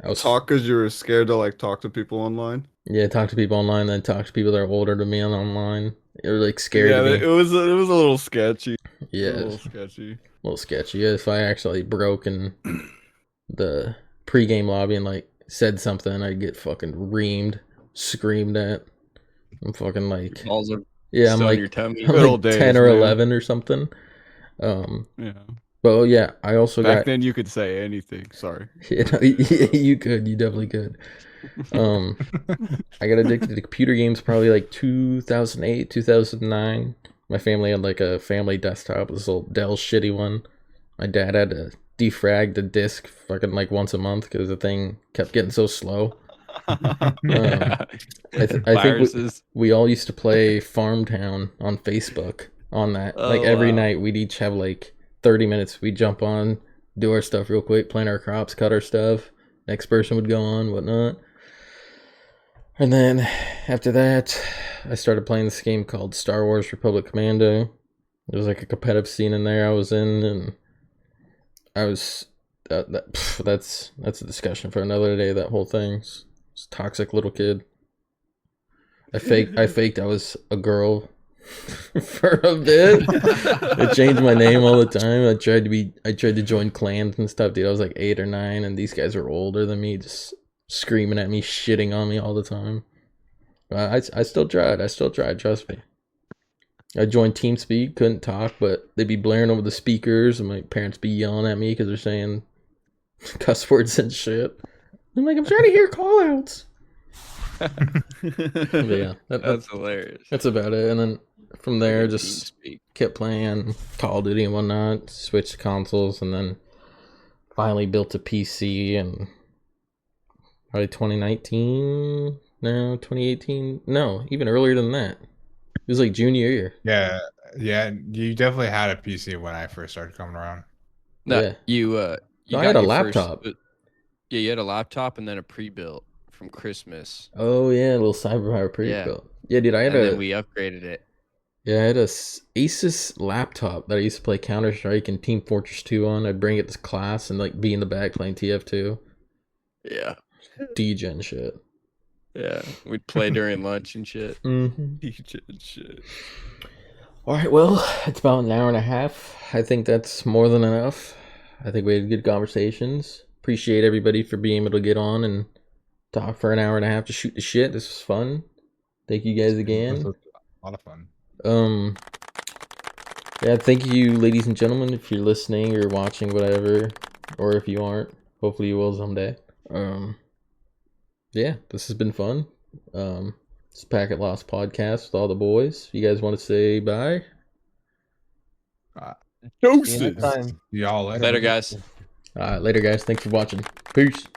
I was Talk because you were scared to like talk to people online. Yeah, talk to people online, then talk to people that are older than me online. It was like scary Yeah, to me. it was a little sketchy. Yeah, A little sketchy. a little sketchy. Yeah, if I actually broke in the pregame lobby and like said something, I'd get fucking reamed, screamed at. I'm fucking like, Balls are yeah, I'm still in like, your tummy. I'm Good old like days, 10 or man. 11 or something. Yeah. But yeah, I also Back got. then you could say anything. Sorry. You know, you definitely could. I got addicted to computer games probably like 2008, 2009. My family had like a family desktop, this little Dell shitty one. My dad had to defrag the disk fucking like once a month because the thing kept getting so slow. Yeah. I think Viruses. we all used to play Farmtown on Facebook on that. Like Oh, every wow. night we'd each have like 30 minutes. We'd jump on, do our stuff real quick, plant our crops, cut our stuff. Next person would go on, whatnot. And then after that, I started playing this game called Star Wars Republic Commando. There was like a competitive scene in there I was in, and I was that's a discussion for another day. That whole thing, it's a toxic little kid. I faked I was a girl for a bit. I changed my name all the time. I tried to join clans and stuff, dude. I was like 8 or 9, and these guys are older than me, just screaming at me, shitting on me all the time. I still tried. Trust me. I joined TeamSpeak, couldn't talk, but they'd be blaring over the speakers, and my parents be yelling at me because they're saying cuss words and shit. I'm like, I'm trying to hear call-outs. But yeah, That's hilarious. that's about it. And then from there, Freaking just TeamSpeak. kept playing Call of Duty and whatnot, switched to consoles, and then finally built a PC in probably 2019. No, 2018. No, even earlier than that. It was like junior year. Yeah, you definitely had a PC when I first started coming around. No, Yeah. you No, you I got had a your first- laptop. yeah, you had a laptop and then a pre-built from Christmas. Oh yeah, a little Cyberpower pre-built. Yeah, dude, I had And a then we upgraded it. Yeah, I had a Asus laptop that I used to play Counter Strike and Team Fortress 2 on. I'd bring it to class and like be in the back playing TF2. Yeah. Degen shit. Yeah. We'd play during lunch and shit. Mm-hmm. Shit. All right, well, it's about an hour and a half. I think that's more than enough. I think we had good conversations. Appreciate everybody for being able to get on and talk for an hour and a half to shoot the shit. This was fun. Thank you guys This again. was a lot of fun. Yeah, thank you, ladies and gentlemen, if you're listening or watching, whatever, or if you aren't. Hopefully you will someday. Yeah, this has been fun. It's Packet Lost Podcast with all the boys. You guys want to say bye? See you next time. Y'all later. Later, guys. Later, guys. Thanks for watching. Peace.